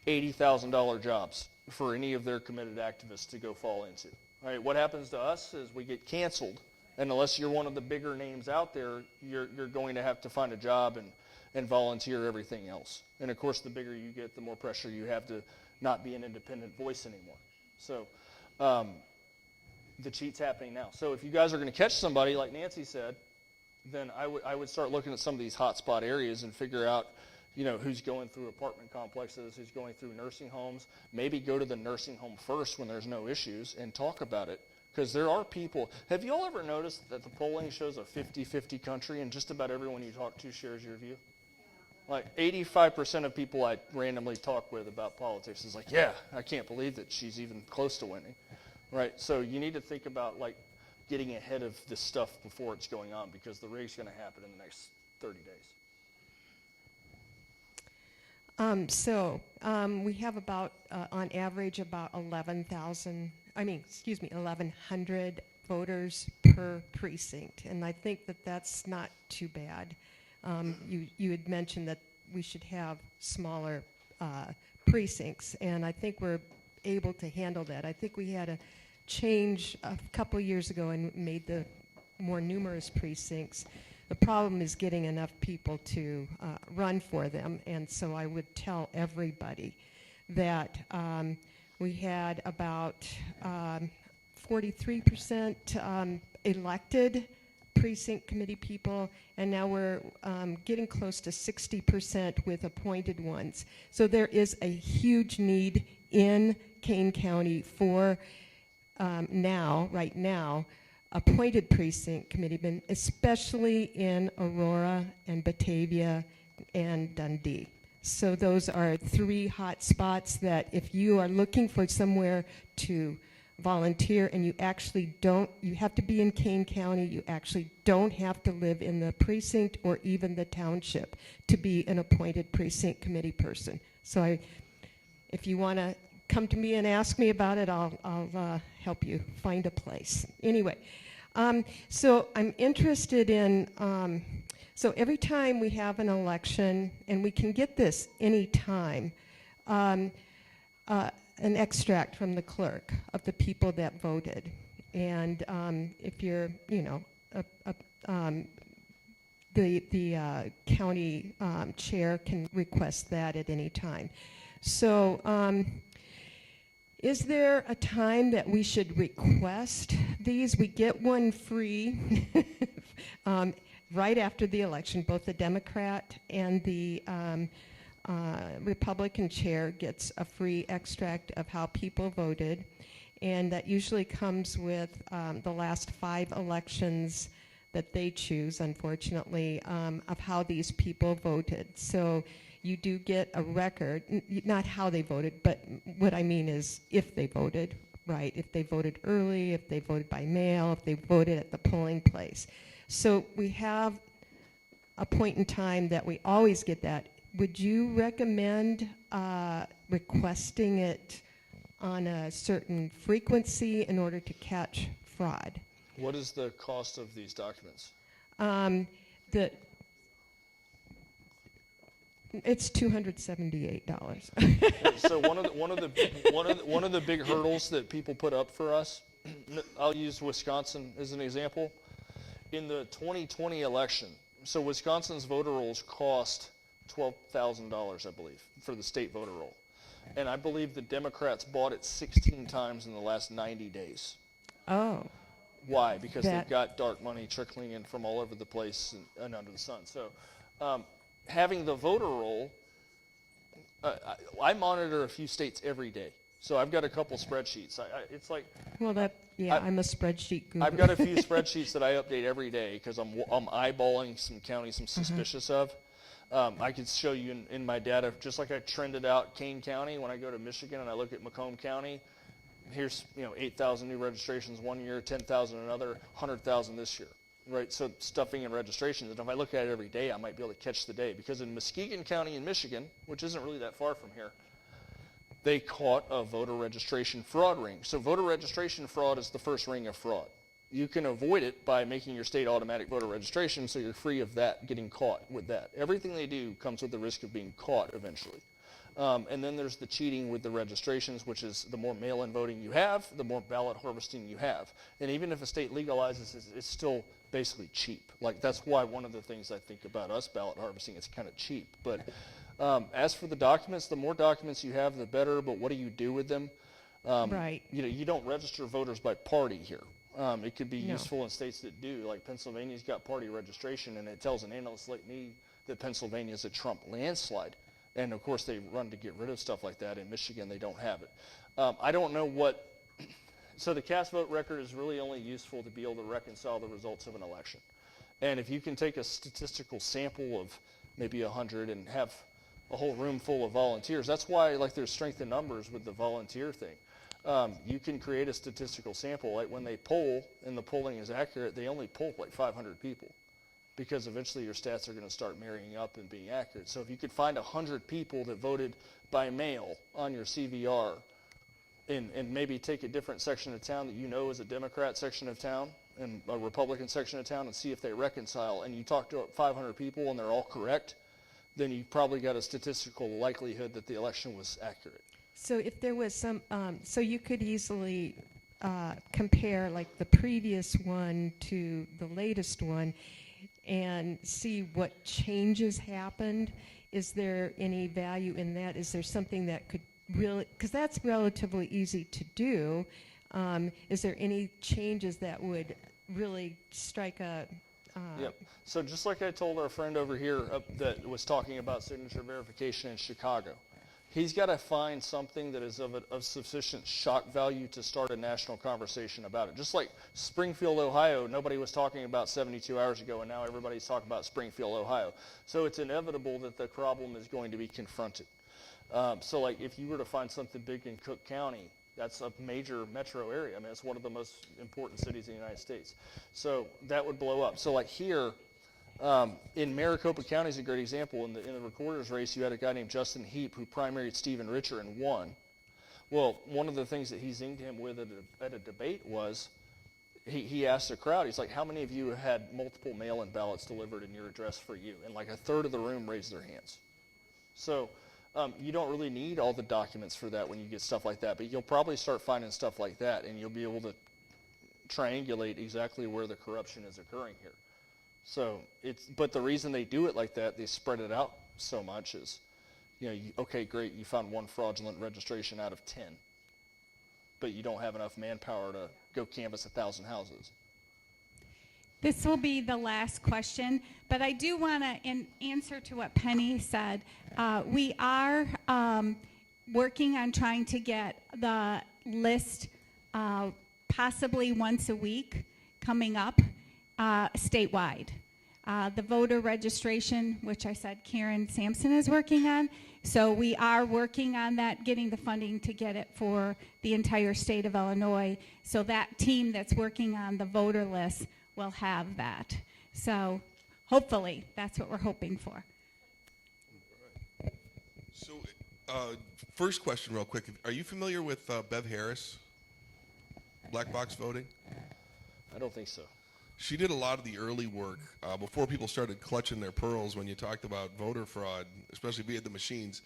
$80,000 jobs for any of their committed activists to go fall into. All right, what happens to us is we get canceled, and unless you're one of the bigger names out there, you're going to have to find a job and volunteer everything else. And of course, the bigger you get, the more pressure you have to not be an independent voice anymore. So the cheat's happening now. So if you guys are going to catch somebody, like Nancy said, then I would start looking at some of these hotspot areas and figure out, who's going through apartment complexes, who's going through nursing homes. Maybe go to the nursing home first when there's no issues and talk about it. Because there are people. Have you all ever noticed that the polling shows a 50-50 country and just about everyone you talk to shares your view? Like 85% of people I randomly talk with about politics is like, yeah, I can't believe that she's even close to winning. right? So you need to think about like getting ahead of this stuff before it's going on, because the rig's going to happen in the next 30 days. We have about, on average, about 1,100 voters per precinct, and I think that that's not too bad. You had mentioned that we should have smaller precincts, and I think we're able to handle that. I think we had a change a couple years ago and made the more numerous precincts. The problem is getting enough people to run for them, and so I would tell everybody that we had about 43% elected precinct committee people, and now we're getting close to 60% with appointed ones. So there is a huge need in Kane County for right now, appointed precinct committeemen, especially in Aurora and Batavia and Dundee. So those are 3 hot spots that if you are looking for somewhere to volunteer and you actually don't, you have to be in Kane County, you actually don't have to live in the precinct or even the township to be an appointed precinct committee person. So if you want to come to me and ask me about it, I'll help you find a place. Anyway, so I'm interested in, so every time we have an election, and we can get this any time, an extract from the clerk of the people that voted. And if you're, the county chair can request that at any time. So is there a time that we should request these? We get one free right after the election. Both the Democrat and the Republican chair gets a free extract of how people voted, and that usually comes with the last 5 elections that they choose, unfortunately, of how these people voted. So you do get a record, not how they voted, but what I mean is if they voted, right? If they voted early, if they voted by mail, if they voted at the polling place. So we have a point in time that we always get that. Would you recommend requesting it on a certain frequency in order to catch fraud? What is the cost of these documents? It's $278. So one of the big hurdles that people put up for us, I'll use Wisconsin as an example. In the 2020 election, so Wisconsin's voter rolls cost $12,000, I believe, for the state voter roll. And I believe the Democrats bought it 16 times in the last 90 days. Oh. Why? Because they've got dark money trickling in from all over the place and under the sun. So having the voter roll, I monitor a few states every day. So I've got a couple spreadsheets. It's like... Well, I'm a spreadsheet guru. I've got a few spreadsheets that I update every day because I'm eyeballing some counties I'm suspicious of. I could show you in my data, just like I trended out Kane County when I go to Michigan and I look at Macomb County. Here's 8,000 new registrations one year, 10,000 another, 100,000 this year, right? So stuffing and registrations. And if I look at it every day, I might be able to catch the day, because in Muskegon County in Michigan, which isn't really that far from here, they caught a voter registration fraud ring. So voter registration fraud is the first ring of fraud. You can avoid it by making your state automatic voter registration, so you're free of that, getting caught with that. Everything they do comes with the risk of being caught eventually. And then there's the cheating with the registrations, which is the more mail-in voting you have, the more ballot harvesting you have. And even if a state legalizes it, it's still basically cheap. Like, that's why one of the things I think about us ballot harvesting, it's kind of cheap. But as for the documents, the more documents you have, the better. But what do you do with them? Right. You don't register voters by party here. It could be useful in states that do. Like Pennsylvania's got party registration, and it tells an analyst like me that Pennsylvania's a Trump landslide. And, of course, they run to get rid of stuff like that. In Michigan, they don't have it. I don't know what – so the cast vote record is really only useful to be able to reconcile the results of an election. And if you can take a statistical sample of maybe 100 and have a whole room full of volunteers, that's why, like, there's strength in numbers with the volunteer thing. you can create a statistical sample. Like when they poll and the polling is accurate, they only poll like 500 people, because eventually your stats are going to start marrying up and being accurate. So if you could find 100 people that voted by mail on your CVR, and maybe take a different section of town that you know is a Democrat section of town and a Republican section of town, and see if they reconcile, and you talk to 500 people and they're all correct, then you probably got a statistical likelihood that the election was accurate. So if there was some, so you could easily compare like the previous one to the latest one and see what changes happened. Is there any value in that? Is there something that could really, because that's relatively easy to do, is there any changes that would really strike a... Yep. So just like I told our friend over here that was talking about signature verification in Chicago, he's got to find something that is of sufficient shock value to start a national conversation about it. Just like Springfield, Ohio, nobody was talking about 72 hours ago, and now everybody's talking about Springfield, Ohio. So it's inevitable that the problem is going to be confronted. So like if you were to find something big in Cook County, that's a major metro area. I mean, it's one of the most important cities in the United States. So that would blow up. So like here, in Maricopa County is a great example. In the recorder's race, you had a guy named Justin Heap who primaried Stephen Richer and won. Well, one of the things that he zinged him with at a debate was he asked the crowd, he's like, how many of you had multiple mail-in ballots delivered in your address for you? And like a third of the room raised their hands. So you don't really need all the documents for that when you get stuff like that, but you'll probably start finding stuff like that, and you'll be able to triangulate exactly where the corruption is occurring here. So but the reason they do it like that, they spread it out so much is, okay, great, you found one fraudulent registration out of 10, but you don't have enough manpower to go canvass 1,000 houses. This will be the last question, but I do want to, in answer to what Penny said, we are working on trying to get the list possibly once a week coming up statewide. The voter registration, which I said Karen Sampson is working on, so we are working on that, getting the funding to get it for the entire state of Illinois, so that team that's working on the voter list will have that. So hopefully, that's what we're hoping for. So, first question real quick. Are you familiar with Bev Harris, black box voting? I don't think so. She did a lot of the early work before people started clutching their pearls when you talked about voter fraud, especially via the machines.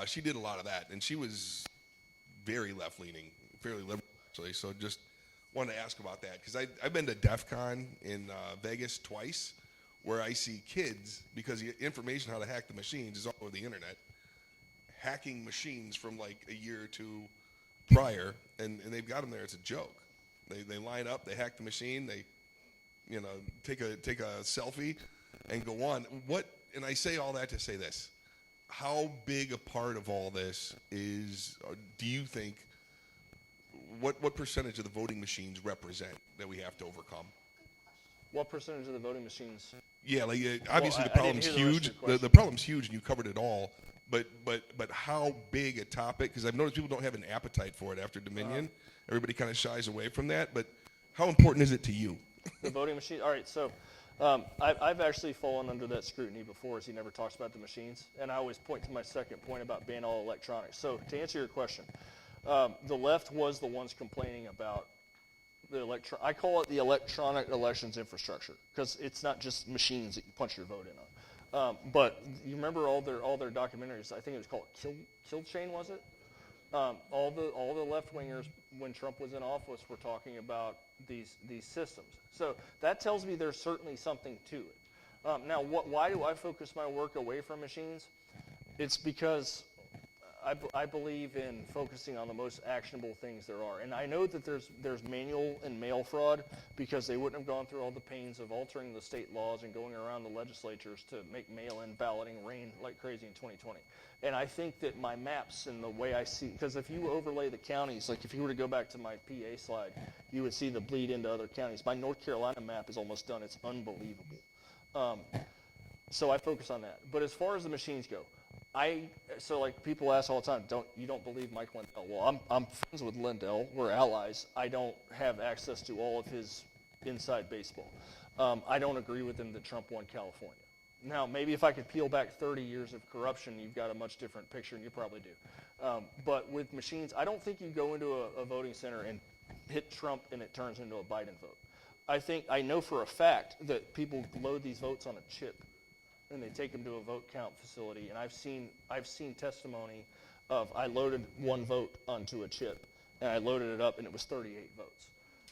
She did a lot of that, and she was very left-leaning, fairly liberal, actually. So just wanted to ask about that, because I've been to DEF CON in Vegas twice, where I see kids, because the information how to hack the machines is all over the internet, hacking machines from like a year or two prior, and they've got them there. It's a joke. They line up, they hack the machine, they take a selfie and go on. And I say all that to say this: how big a part of all this is, do you think, what percentage of the voting machines represent that we have to overcome? What percentage of the voting machines? Yeah, like obviously the problem's huge. The problem's huge, and you covered it all. But how big a topic? Because I've noticed people don't have an appetite for it after Dominion. Everybody kind of shies away from that. But how important is it to you? The voting machine? All right, so I've actually fallen under that scrutiny before, as he never talks about the machines. And I always point to my second point about ban all electronics. So to answer your question, the left was the ones complaining about the I call it the electronic elections infrastructure, because it's not just machines that you punch your vote in on. But you remember all their documentaries? I think it was called Kill Chain, was it? All the left wingers, when Trump was in office, were talking about these systems. So that tells me there's certainly something to it. Now, why do I focus my work away from machines? It's because I believe in focusing on the most actionable things there are. And I know that there's manual and mail fraud, because they wouldn't have gone through all the pains of altering the state laws and going around the legislatures to make mail-in balloting rain like crazy in 2020. And I think that my maps and the way I see, because if you overlay the counties, like if you were to go back to my PA slide, you would see the bleed into other counties. My North Carolina map is almost done. It's unbelievable. So I focus on that. But as far as the machines go, So like people ask all the time, you don't believe Mike Lindell? Well, I'm friends with Lindell. We're allies. I don't have access to all of his inside baseball. I don't agree with him that Trump won California. Now, maybe if I could peel back 30 years of corruption, you've got a much different picture, and you probably do. But with machines, I don't think you go into a voting center and hit Trump and it turns into a Biden vote. I know for a fact that people load these votes on a chip and they take them to a vote count facility. And I've seen testimony of I loaded one vote onto a chip and I loaded it up and it was 38 votes.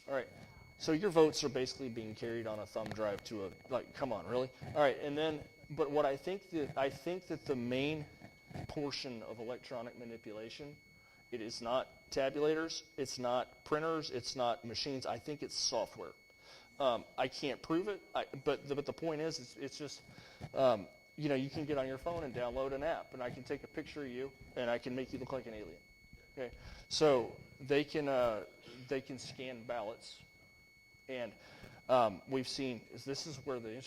All right. So your votes are basically being carried on a thumb drive to come on, really? All right, and then, but what I think that the main portion of electronic manipulation, it is not tabulators, it's not printers, it's not machines. I think it's software. I can't prove it, but the point is, it's just, you can get on your phone and download an app, and I can take a picture of you, and I can make you look like an alien. Okay, so they can scan ballots. And we've seen, this is where the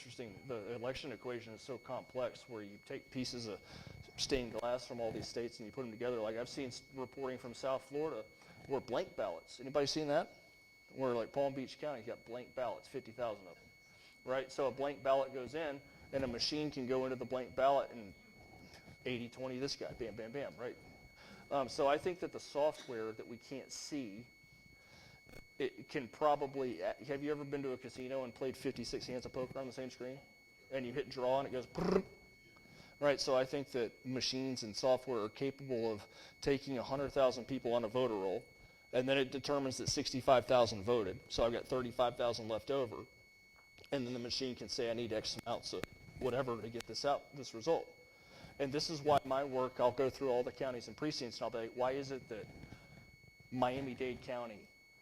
election equation is so complex, where you take pieces of stained glass from all these states and you put them together. Like I've seen reporting from South Florida where blank ballots. Anybody seen that? Where like Palm Beach County got blank ballots, 50,000 of them, right? So a blank ballot goes in and a machine can go into the blank ballot and 80-20 this guy, bam, bam, bam, right? So I think that the software that we can't see, it can probably, have you ever been to a casino and played 56 hands of poker on the same screen? And you hit draw and it goes, brrr, right? So I think that machines and software are capable of taking 100,000 people on a voter roll, and then it determines that 65,000 voted. So I've got 35,000 left over. And then the machine can say, I need X amounts of whatever to get this result. And this is why my work, I'll go through all the counties and precincts, and I'll be like, why is it that Miami-Dade County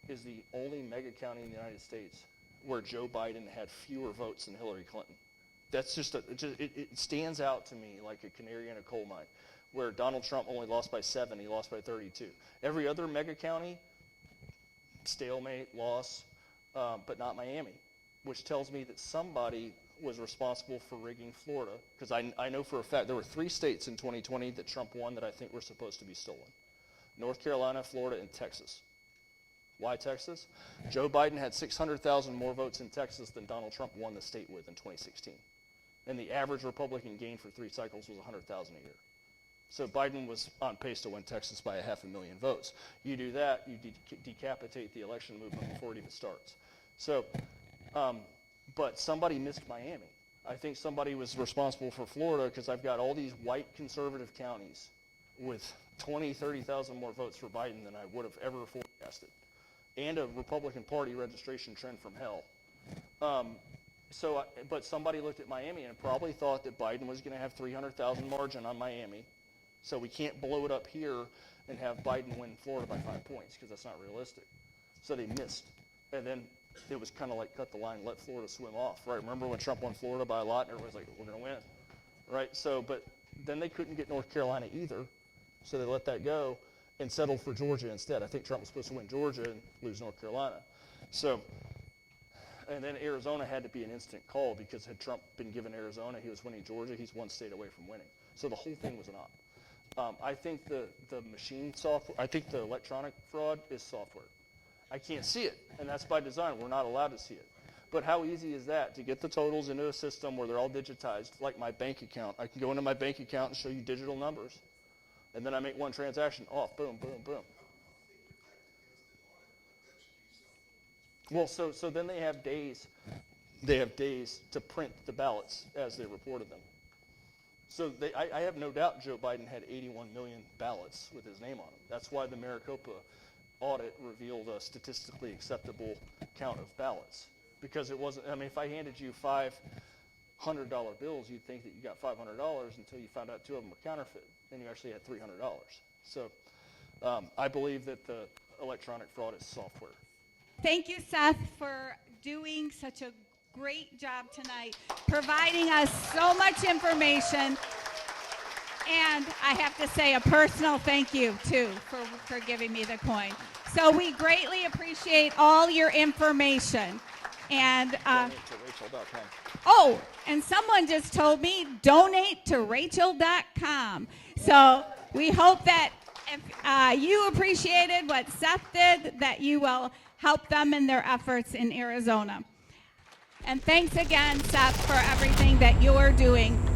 is the only mega county in the United States where Joe Biden had fewer votes than Hillary Clinton? That's it stands out to me like a canary in a coal mine, where Donald Trump only lost by 7, he lost by 32. Every other mega county, stalemate, loss, but not Miami, which tells me that somebody was responsible for rigging Florida, because I know for a fact there were 3 states in 2020 that Trump won that I think were supposed to be stolen: North Carolina, Florida, and Texas. Why Texas? Joe Biden had 600,000 more votes in Texas than Donald Trump won the state with in 2016. And the average Republican gain for 3 cycles was 100,000 a year. So Biden was on pace to win Texas by 500,000 votes. You do that, you decapitate the election movement before it even starts. So, but somebody missed Miami. I think somebody was responsible for Florida, because I've got all these white conservative counties with 20, 30,000 more votes for Biden than I would have ever forecasted, and a Republican Party registration trend from hell. But somebody looked at Miami and probably thought that Biden was going to have 300,000 margin on Miami, so we can't blow it up here and have Biden win Florida by 5 points, because that's not realistic. So they missed, and then it was kind of like cut the line, let Florida swim off, right? Remember when Trump won Florida by a lot and everybody's like, we're going to win, right? So, but then they couldn't get North Carolina either, so they let that go and settled for Georgia instead. I think Trump was supposed to win Georgia and lose North Carolina. So, and then Arizona had to be an instant call, because had Trump been given Arizona, he was winning Georgia, he's 1 state away from winning. So the whole thing was an op. I think the machine software, I think the electronic fraud is software. I can't see it, and that's by design. We're not allowed to see it. But how easy is that to get the totals into a system where they're all digitized, like my bank account? I can go into my bank account and show you digital numbers. And then I make one transaction, off, boom, boom, boom. Well, so then they have days to print the ballots as they reported them. So I have no doubt Joe Biden had 81 million ballots with his name on them. That's why the Maricopa audit revealed a statistically acceptable count of ballots. Because it wasn't, I mean, if I handed you $500 bills, you'd think that you got $500 until you found out 2 of them were counterfeit. Then you actually had $300. So I believe that the electronic fraud is software. Thank you, Seth, for doing such a great job tonight, providing us so much information. And I have to say a personal thank you, too, for giving me the coin. So we greatly appreciate all your information. And oh, and someone just told me donate to Rachel.com. So we hope that if you appreciated what Seth did, that you will help them in their efforts in Arizona. And thanks again, Seth, for everything that you're doing.